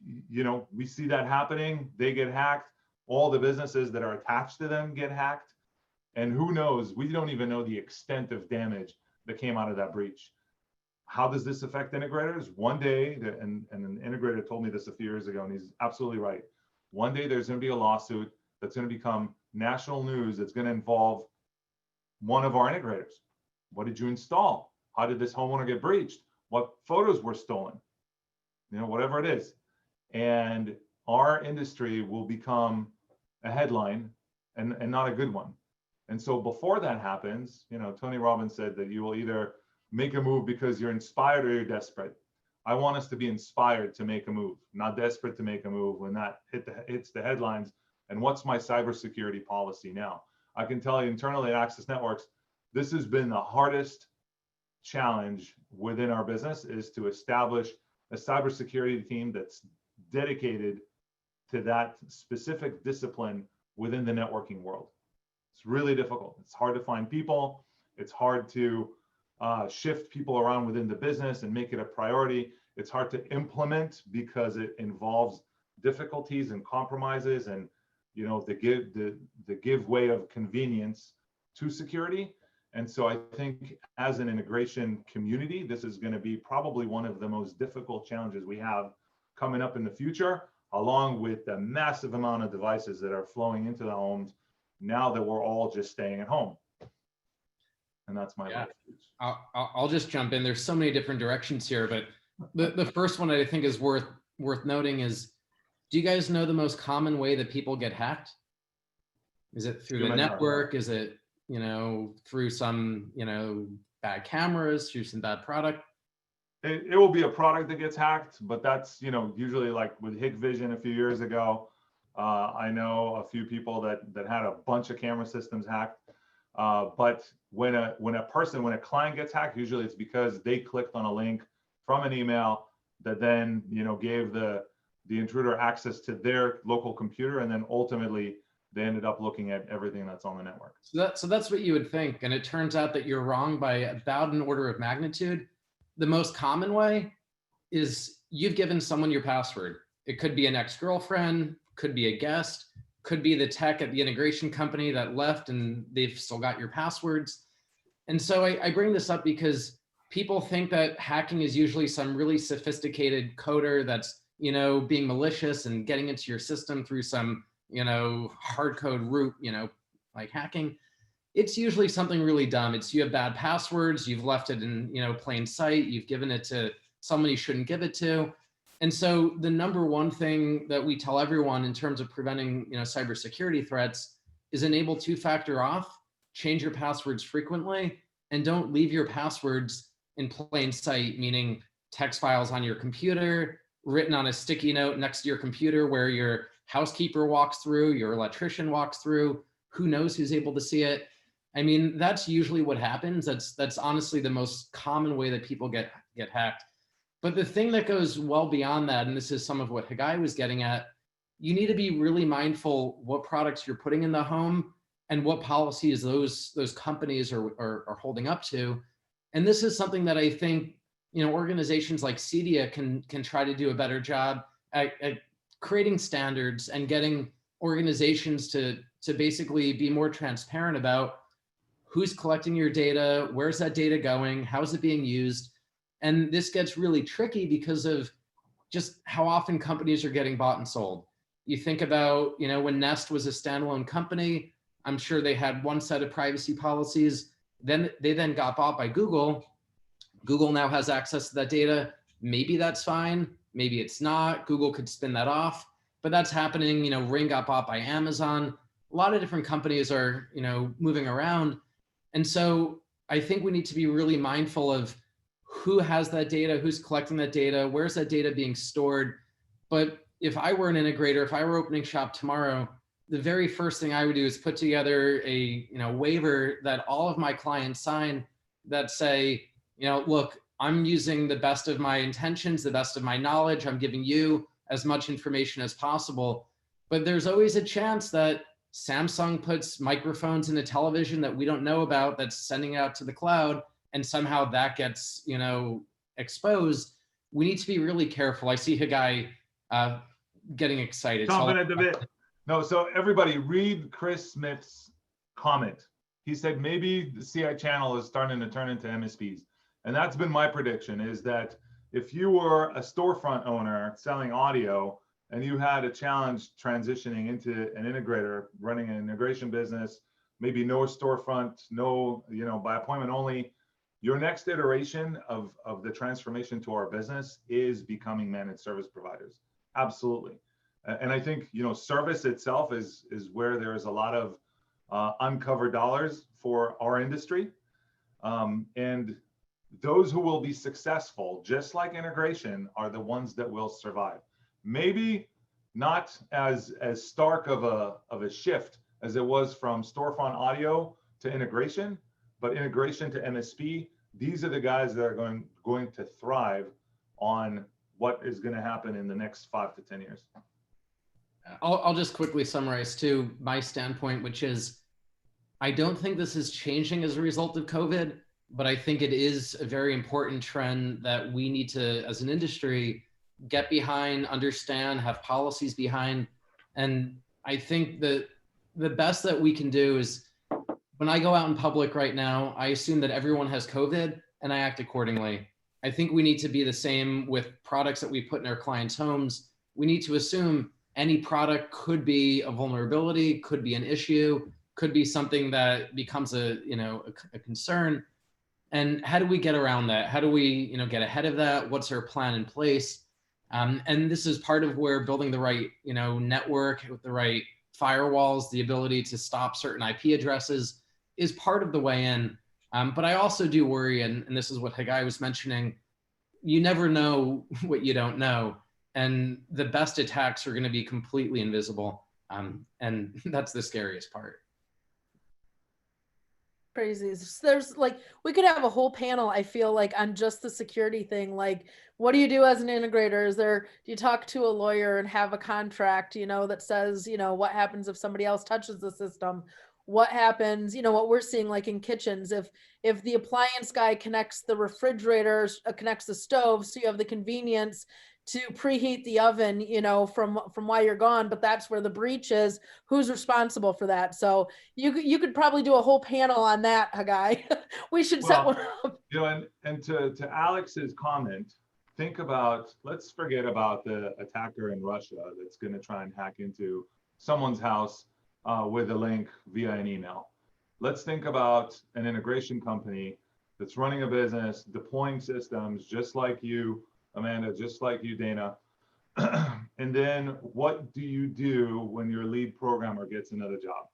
see that happening. They get hacked. All the businesses that are attached to them get hacked. And who knows, we don't even know the extent of damage that came out of that breach. How does this affect integrators? One day, and an integrator told me this a few years ago, and he's absolutely right. One day there's going to be a lawsuit that's going to become national news that's going to involve one of our integrators. What did you install? How did this homeowner get breached? What photos were stolen? Whatever it is. And our industry will become a headline and not a good one. And so before that happens, Tony Robbins said that you will either make a move because you're inspired or you're desperate. I want us to be inspired to make a move, not desperate to make a move when that hits the headlines. And what's my cybersecurity policy now? I can tell you internally at Access Networks, this has been the hardest challenge within our business, is to establish a cybersecurity team that's dedicated to that specific discipline within the networking world. It's really difficult. It's hard to find people. It's hard to shift people around within the business and make it a priority. It's hard to implement because it involves difficulties and compromises and the give way of convenience to security. And so I think as an integration community, this is going to be probably one of the most difficult challenges we have coming up in the future, along with the massive amount of devices that are flowing into the homes now that we're all just staying at home. And that's my last speech. I'll just jump in. There's so many different directions here, but the first one I think is worth noting is, do you guys know the most common way that people get hacked? Is it through the network? Is it, through some, bad cameras, through some bad product? It will be a product that gets hacked, but that's, usually like with Hikvision a few years ago. I know a few people that had a bunch of camera systems hacked. But when a client gets hacked, usually it's because they clicked on a link from an email that then, gave the intruder access to their local computer, and then ultimately they ended up looking at everything that's on the network. So that's what you would think. And it turns out that you're wrong by about an order of magnitude. The most common way is you've given someone your password. It could be an ex-girlfriend, could be a guest, could be the tech at the integration company that left and they've still got your passwords. And so I bring this up because people think that hacking is usually some really sophisticated coder that's, being malicious and getting into your system through some, hard code route, like hacking. It's usually something really dumb. It's you have bad passwords, you've left it in, plain sight, you've given it to someone you shouldn't give it to. And so the number one thing that we tell everyone in terms of preventing, cybersecurity threats is enable two-factor auth, change your passwords frequently, and don't leave your passwords in plain sight, meaning text files on your computer, written on a sticky note next to your computer where your housekeeper walks through, your electrician walks through, who knows who's able to see it. I mean, that's usually what happens. That's honestly the most common way that people get hacked. But the thing that goes well beyond that, and this is some of what Hagai was getting at, you need to be really mindful what products you're putting in the home and what policies those companies are holding up to. And this is something that I think, organizations like CEDIA can try to do a better job at creating standards and getting organizations to basically be more transparent about who's collecting your data, where's that data going, how's it being used. And this gets really tricky because of just how often companies are getting bought and sold. You think about, when Nest was a standalone company, I'm sure they had one set of privacy policies. Then they got bought by Google. Google now has access to that data. Maybe that's fine. Maybe it's not. Google could spin that off, but that's happening. Ring got bought by Amazon. A lot of different companies are, moving around. And so I think we need to be really mindful of who has that data, who's collecting that data, where's that data being stored. But if I were an integrator, if I were opening shop tomorrow, the very first thing I would do is put together a waiver that all of my clients sign that say, look, I'm using the best of my intentions, the best of my knowledge. I'm giving you as much information as possible. But there's always a chance that Samsung puts microphones in a television that we don't know about that's sending out to the cloud, and somehow that gets, exposed. We need to be really careful. I see Hagai getting excited. Chomping at the bit. No, so everybody read Chris Smith's comment. He said maybe the CI channel is starting to turn into MSPs. And that's been my prediction, is that if you were a storefront owner selling audio and you had a challenge transitioning into an integrator, running an integration business, maybe no storefront, no, by appointment only, your next iteration of the transformation to our business is becoming managed service providers. Absolutely. And I think, service itself is where there is a lot of uncovered dollars for our industry. And those who will be successful, just like integration, are the ones that will survive. Maybe not as stark of a shift as it was from storefront audio to integration, but integration to MSP. These are the guys that are going to thrive on what is going to happen in the next 5 to 10 years. I'll just quickly summarize too my standpoint, which is I don't think this is changing as a result of COVID, but I think it is a very important trend that we need to, as an industry, get behind, understand, have policies behind. And I think that the best that we can do is, when I go out in public right now, I assume that everyone has COVID and I act accordingly. I think we need to be the same with products that we put in our clients' homes. We need to assume any product could be a vulnerability, could be an issue, could be something that becomes a concern. And how do we get around that? How do we get ahead of that? What's our plan in place? And this is part of where building the right network with the right firewalls, the ability to stop certain IP addresses is part of the way in. But I also do worry, and this is what Hagai was mentioning, you never know what you don't know. And the best attacks are going to be completely invisible. And that's the scariest part. Crazy. There's we could have a whole panel, I feel like, on just the security thing. Like, what do you do as an integrator? Do you talk to a lawyer and have a contract, that says, what happens if somebody else touches the system? What happens, what we're seeing like in kitchens, if the appliance guy connects the refrigerators, connects the stove, so you have the convenience to preheat the oven, from while you're gone, but that's where the breach is. Who's responsible for that? So you could probably do a whole panel on that, Hagai. We should set one up. And to Alex's comment, think about, let's forget about the attacker in Russia that's going to try and hack into someone's house with a link via an email. Let's think about an integration company that's running a business, deploying systems, just like you, Amanda, just like you, Dana. And then what do you do when your lead programmer gets another job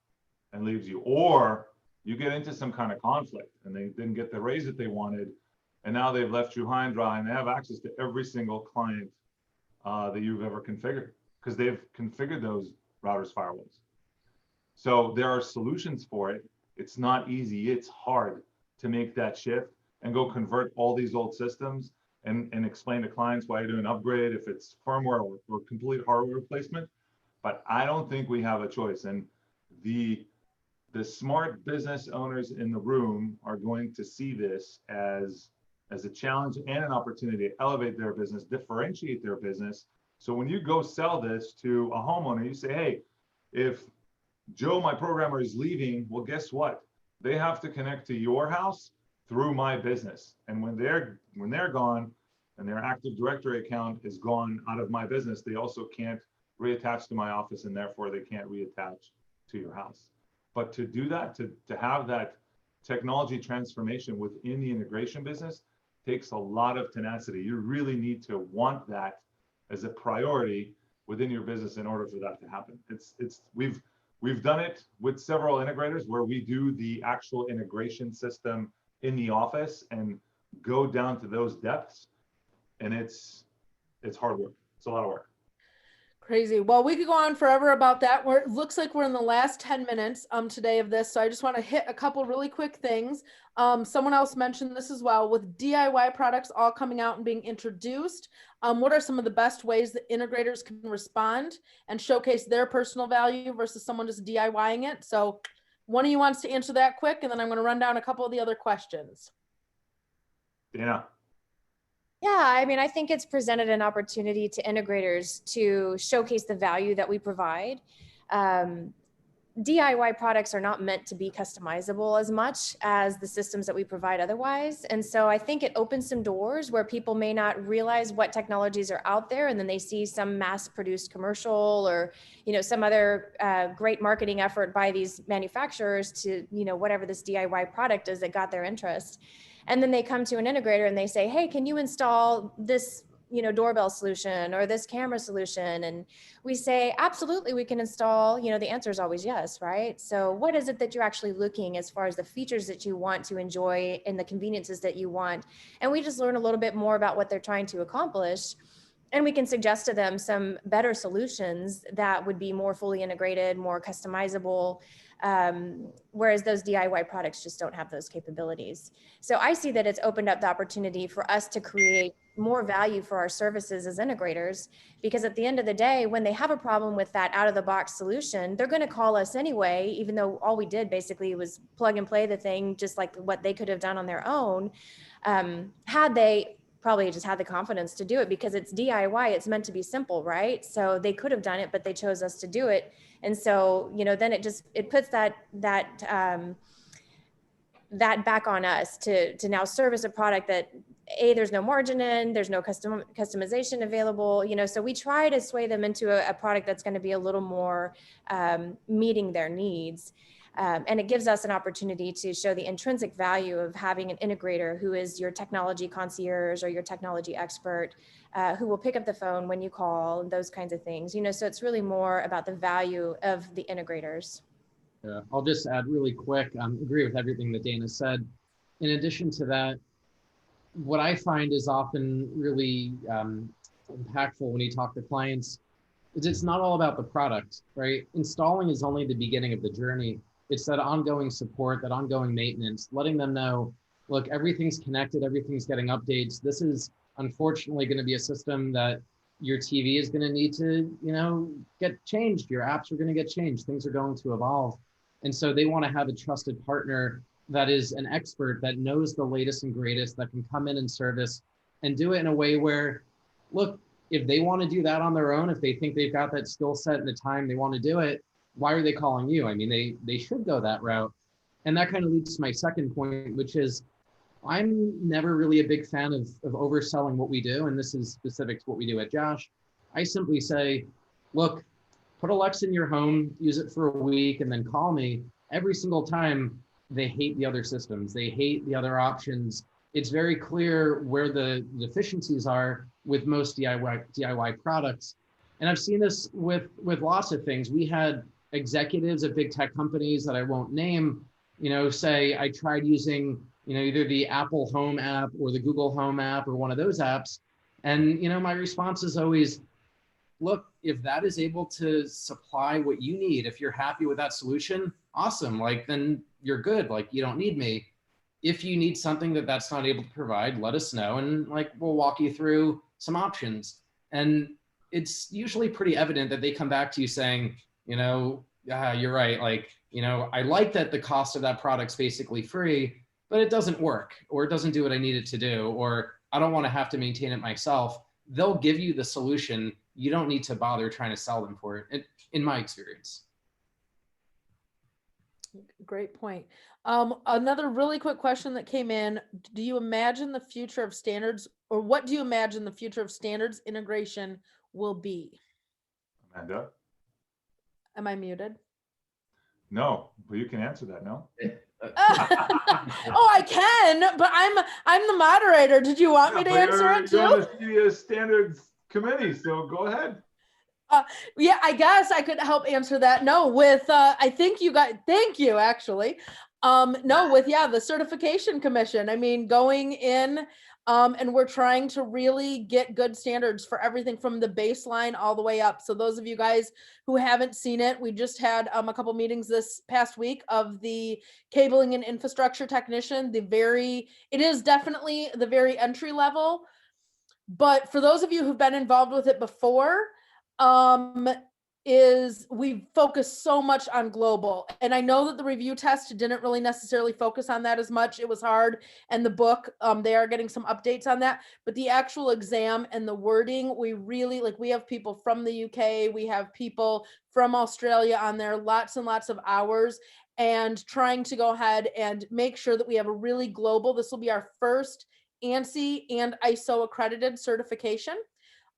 and leaves you? Or you get into some kind of conflict and they didn't get the raise that they wanted, and now they've left you high and dry, and they have access to every single client that you've ever configured, because they've configured those routers, firewalls. So there are solutions for it. It's not easy. It's hard to make that shift and go convert all these old systems and explain to clients why you do an upgrade, if it's firmware or complete hardware replacement. But I don't think we have a choice. And the smart business owners in the room are going to see this as a challenge and an opportunity to elevate their business, differentiate their business. So when you go sell this to a homeowner, you say, hey, if Joe, my programmer, is leaving, well, guess what? They have to connect to your house through my business. And when they're gone and their Active Directory account is gone out of my business, they also can't reattach to my office and therefore they can't reattach to your house. But to do that, to have that technology transformation within the integration business takes a lot of tenacity. You really need to want that as a priority within your business in order for that to happen. We've done it with several integrators where we do the actual integration system in the office and go down to those depths, and it's hard work. It's a lot of work. Crazy. Well, we could go on forever about that. It looks like we're in the last 10 minutes today of this. So I just want to hit a couple really quick things. Someone else mentioned this as well, with DIY products all coming out and being introduced. What are some of the best ways that integrators can respond and showcase their personal value versus someone just DIYing it? So one of you wants to answer that quick, and then I'm going to run down a couple of the other questions. Yeah. Yeah, I mean, I think it's presented an opportunity to integrators to showcase the value that we provide. DIY products are not meant to be customizable as much as the systems that we provide otherwise. And so I think it opens some doors where people may not realize what technologies are out there, and then they see some mass-produced commercial or, some other great marketing effort by these manufacturers to, whatever this DIY product is that got their interest. And then they come to an integrator and they say, hey, can you install this, doorbell solution or this camera solution? And we say, absolutely, we can install. The answer is always yes, right? So what is it that you're actually looking as far as the features that you want to enjoy and the conveniences that you want? And we just learn a little bit more about what they're trying to accomplish. And we can suggest to them some better solutions that would be more fully integrated, more customizable, whereas those DIY products just don't have those capabilities. So I see that it's opened up the opportunity for us to create more value for our services as integrators, because at the end of the day, when they have a problem with that out of the box solution, they're going to call us anyway, even though all we did basically was plug and play the thing, just like what they could have done on their own, had they probably just had the confidence to do it, because it's DIY, it's meant to be simple, right? So they could have done it, but they chose us to do it. And so, then it puts that back on us to now service a product that there's no margin in, there's no customization available, so we try to sway them into a product that's going to be a little more meeting their needs. And it gives us an opportunity to show the intrinsic value of having an integrator who is your technology concierge or your technology expert, who will pick up the phone when you call and those kinds of things, so it's really more about the value of the integrators. Yeah, I'll just add really quick, agree with everything that Dana said. In addition to that, what I find is often really impactful when you talk to clients is it's not all about the product, right? Installing is only the beginning of the journey. It's that ongoing support, that ongoing maintenance, letting them know, look, everything's connected, everything's getting updates. This is unfortunately going to be a system that your TV is going to need to, get changed. Your apps are going to get changed. Things are going to evolve. And so they want to have a trusted partner that is an expert, that knows the latest and greatest, that can come in and service and do it in a way where, look, if they want to do that on their own, if they think they've got that skill set and the time they want to do it, why are they calling you? I mean, they should go that route. And that kind of leads to my second point, which is I'm never really a big fan of overselling what we do. And this is specific to what we do at Josh. I simply say, look, put Alexa in your home, use it for a week, and then call me. Every single time, they hate the other systems. They hate the other options. It's very clear where the deficiencies are with most DIY products. And I've seen this with lots of things. We had executives at big tech companies that I won't name, say I tried using, either the Apple Home app or the Google Home app or one of those apps. And, my response is always, look, if that is able to supply what you need, if you're happy with that solution, awesome. Then you're good. You don't need me. If you need something that's not able to provide, let us know. And we'll walk you through some options. And it's usually pretty evident that they come back to you saying, you're right. I like that the cost of that product's basically free, but it doesn't work, or it doesn't do what I need it to do, or I don't want to have to maintain it myself. They'll give you the solution. You don't need to bother trying to sell them for it, in my experience. Great point. Another really quick question that came in. Do you imagine the future of standards, or what do you imagine the future of standards integration will be? Amanda? Am I muted? No, but you can answer that, no? Oh, I can, but I'm the moderator. Did you want me to but answer it you're on too? the CDS standards committee, so go ahead. Yeah, I guess I could help answer that. No, with I think you got, thank you actually. No, with the certification commission. I mean, going in and we're trying to really get good standards for everything from the baseline all the way up. So those of you guys who haven't seen it, we just had a couple meetings this past week of the cabling and infrastructure technician. It is definitely the very entry level. But for those of you who've been involved with it before, is we focus so much on global. And I know that the review test didn't really necessarily focus on that as much. It was hard. And the book, they are getting some updates on that. But the actual exam and the wording, we really, like, we have people from the UK, we have people from Australia on there, lots and lots of hours, and trying to go ahead and make sure that we have a really global, this will be our first ANSI and ISO accredited certification.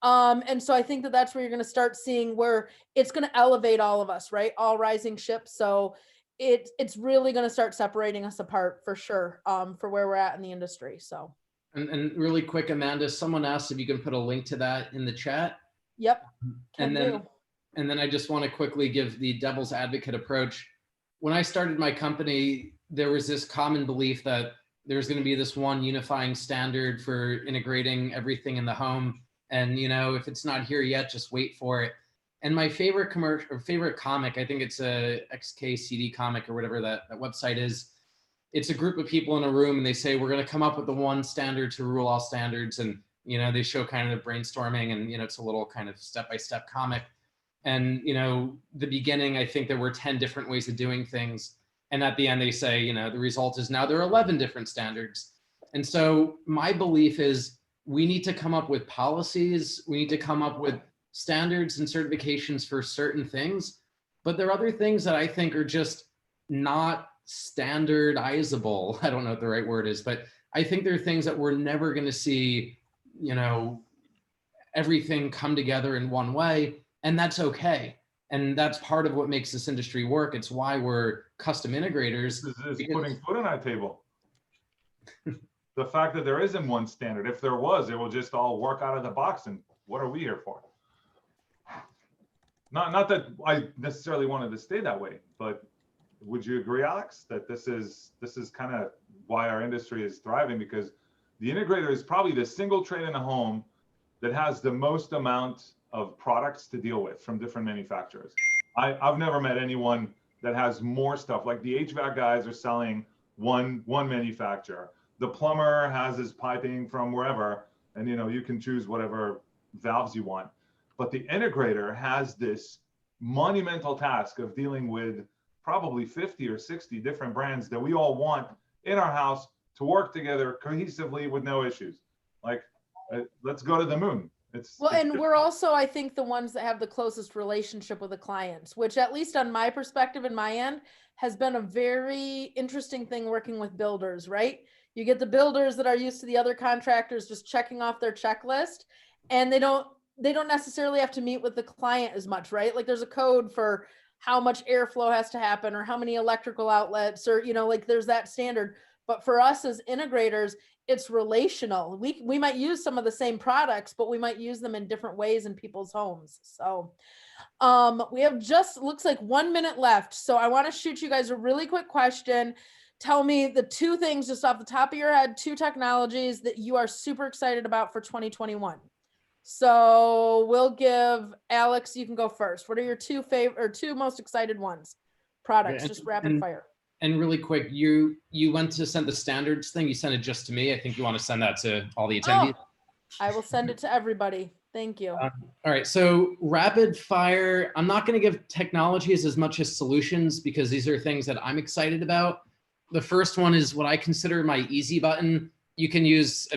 And so I think that that's where you're going to start seeing where it's going to elevate all of us, right? All rising ships. So it's really going to start separating us apart for sure, for where we're at in the industry. So. And really quick, Amanda, someone asked if you can put a link to that in the chat. Yep. And then I just want to quickly give the devil's advocate approach. When I started my company, there was this common belief that there's going to be this one unifying standard for integrating everything in the home. And, you know, if it's not here yet, just wait for it. And my favorite commercial or favorite comic, I think it's a XKCD comic or whatever that website is. It's a group of people in a room and they say, we're going to come up with the one standard to rule all standards. And, you know, they show kind of brainstorming and, you know, it's a little kind of step-by-step comic. And, you know, the beginning, I think there were 10 different ways of doing things. And at the end, they say, you know, the result is now there are 11 different standards. And so my belief is we need to come up with policies. We need to come up with standards and certifications for certain things. But there are other things that I think are just not standardizable. I don't know what the right word is, but I think there are things that we're never going to see, you know, everything come together in one way. And that's okay. And that's part of what makes this industry work. It's why we're custom integrators. This is putting food on our table. The fact that there isn't one standard. If there was, it will just all work out of the box. And what are we here for? Not that I necessarily wanted to stay that way, but would you agree, Alex, that this is kind of why our industry is thriving? Because the integrator is probably the single trade in a home that has the most amount of products to deal with from different manufacturers. I've never met anyone that has more stuff. Like the HVAC guys are selling one manufacturer. The plumber has his piping from wherever, and you know, you can choose whatever valves you want. But the integrator has this monumental task of dealing with probably 50 or 60 different brands that we all want in our house to work together cohesively with no issues. Like, let's go to the moon. And we're also, I think, the ones that have the closest relationship with the clients, which at least on my perspective and my end has been a very interesting thing working with builders, right? You get the builders that are used to the other contractors just checking off their checklist, and they don't necessarily have to meet with the client as much, right? Like there's a code for how much airflow has to happen or how many electrical outlets, or, you know, like there's that standard. But for us as integrators, it's relational. We might use some of the same products, but we might use them in different ways in people's homes. So we have just, looks like 1 minute left. So I want to shoot you guys a really quick question. Tell me the two things just off the top of your head, two technologies that you are super excited about for 2021. So we'll give Alex, you can go first. What are your two most excited ones? Products, just rapid fire. And really quick, you went to send the standards thing. You sent it just to me. I think you want to send that to all the attendees. Oh, I will send it to everybody. Thank you. All right. So rapid fire. I'm not going to give technologies as much as solutions because these are things that I'm excited about. The first one is what I consider my easy button. You can use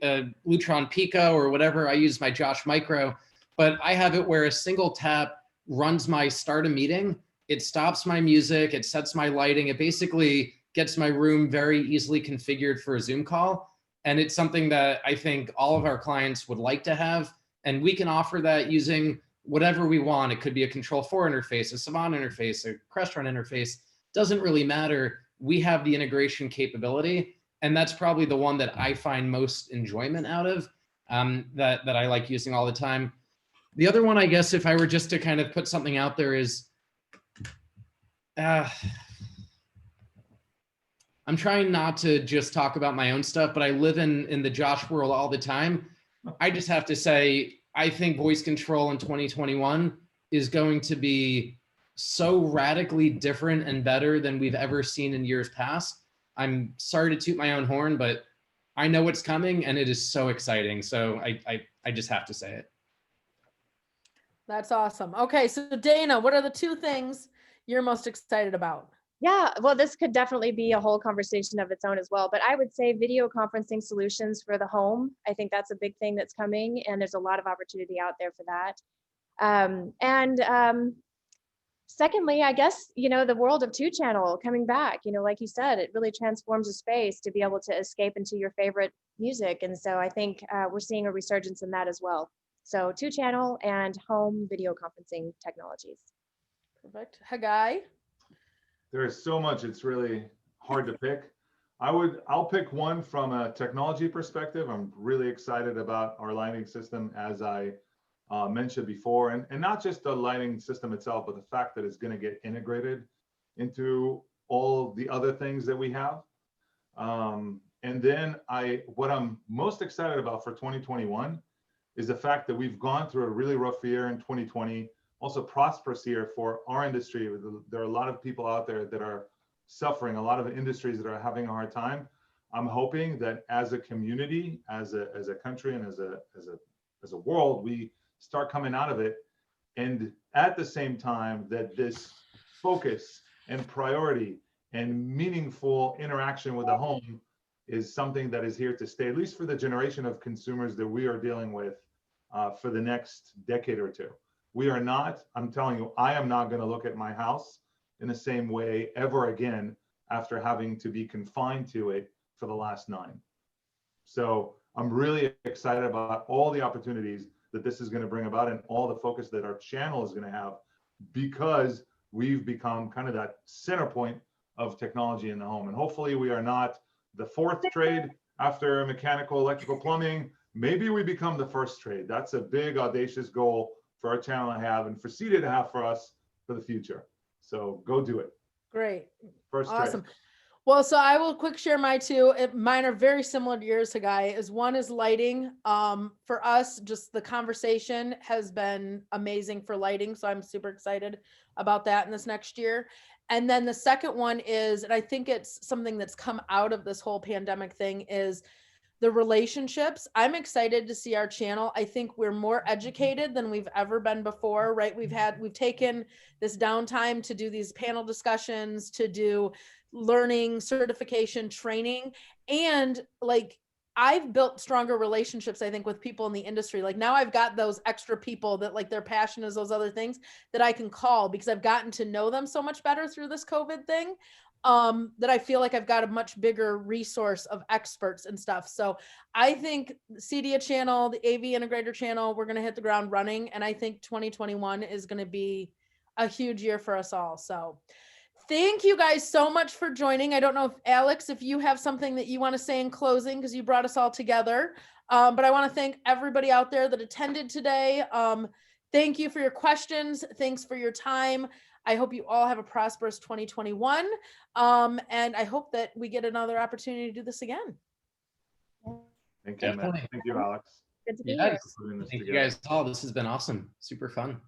a Lutron Pico or whatever. I use my Josh Micro, but I have it where a single tap runs my start a meeting. It stops my music, it sets my lighting, it basically gets my room very easily configured for a Zoom call. And it's something that I think all of our clients would like to have. And we can offer that using whatever we want. It could be a Control4 interface, a Savant interface, a Crestron interface, doesn't really matter. We have the integration capability, and that's probably the one that I find most enjoyment out of, that I like using all the time. The other one, I guess, if I were just to kind of put something out there is, I'm trying not to just talk about my own stuff, but I live in the Josh world all the time. I just have to say, I think voice control in 2021 is going to be so radically different and better than we've ever seen in years past. I'm sorry to toot my own horn, but I know what's coming and it is so exciting. So I just have to say it. That's awesome. Okay, so Dana, what are the 2 things you're most excited about? Yeah, well, this could definitely be a whole conversation of its own as well. But I would say video conferencing solutions for the home. I think that's a big thing that's coming, and there's a lot of opportunity out there for that. Secondly, I guess, the world of 2-channel coming back, like you said, it really transforms a space to be able to escape into your favorite music. And so I think we're seeing a resurgence in that as well. So 2-channel and home video conferencing technologies. Perfect. Hagai? There is so much, it's really hard to pick. I'll pick one from a technology perspective. I'm really excited about our lighting system, as I mentioned before, and not just the lighting system itself, but the fact that it's going to get integrated into all the other things that we have. And then what I'm most excited about for 2021 is the fact that we've gone through a really rough year in 2020, also prosperous year for our industry. There are a lot of people out there that are suffering, a lot of industries that are having a hard time. I'm hoping that as a community, as a country, and as a world, we start coming out of it. And at the same time, that this focus and priority and meaningful interaction with the home is something that is here to stay, at least for the generation of consumers that we are dealing with for the next decade or 2. We are not, I'm telling you, I am not going to look at my house in the same way ever again after having to be confined to it for the last 9. So I'm really excited about all the opportunities that this is going to bring about and all the focus that our channel is going to have, because we've become kind of that center point of technology in the home. And hopefully we are not the 4th trade after mechanical, electrical, plumbing. Maybe we become the 1st trade. That's a big, audacious goal for our channel to have, and for CEDA to have for us for the future. So go do it. Great. 1st Awesome. trade. Well, so I will quick share my 2. Mine are very similar to yours, Hagai. One is lighting. For us, just the conversation has been amazing for lighting. So I'm super excited about that in this next year. And then the second one is, and I think it's something that's come out of this whole pandemic thing, is the relationships. I'm excited to see our channel. I think we're more educated than we've ever been before, right? We've taken this downtime to do these panel discussions, to do learning, certification, training, and like I've built stronger relationships, I think, with people in the industry. Like now I've got those extra people that like their passion is those other things that I can call, because I've gotten to know them so much better through this COVID thing. That I feel like I've got a much bigger resource of experts and stuff. So I think CEDA channel, the AV integrator channel, we're going to hit the ground running. And I think 2021 is going to be a huge year for us all. So thank you guys so much for joining. I don't know if Alex, if you have something that you want to say in closing, because you brought us all together. But I want to thank everybody out there that attended today. Thank you for your questions. Thanks for your time. I hope you all have a prosperous 2021. And I hope that we get another opportunity to do this again. Thank you, man. Thank you, Alex. Good to be Yes. here. Thank you guys all. This has been awesome. Super fun.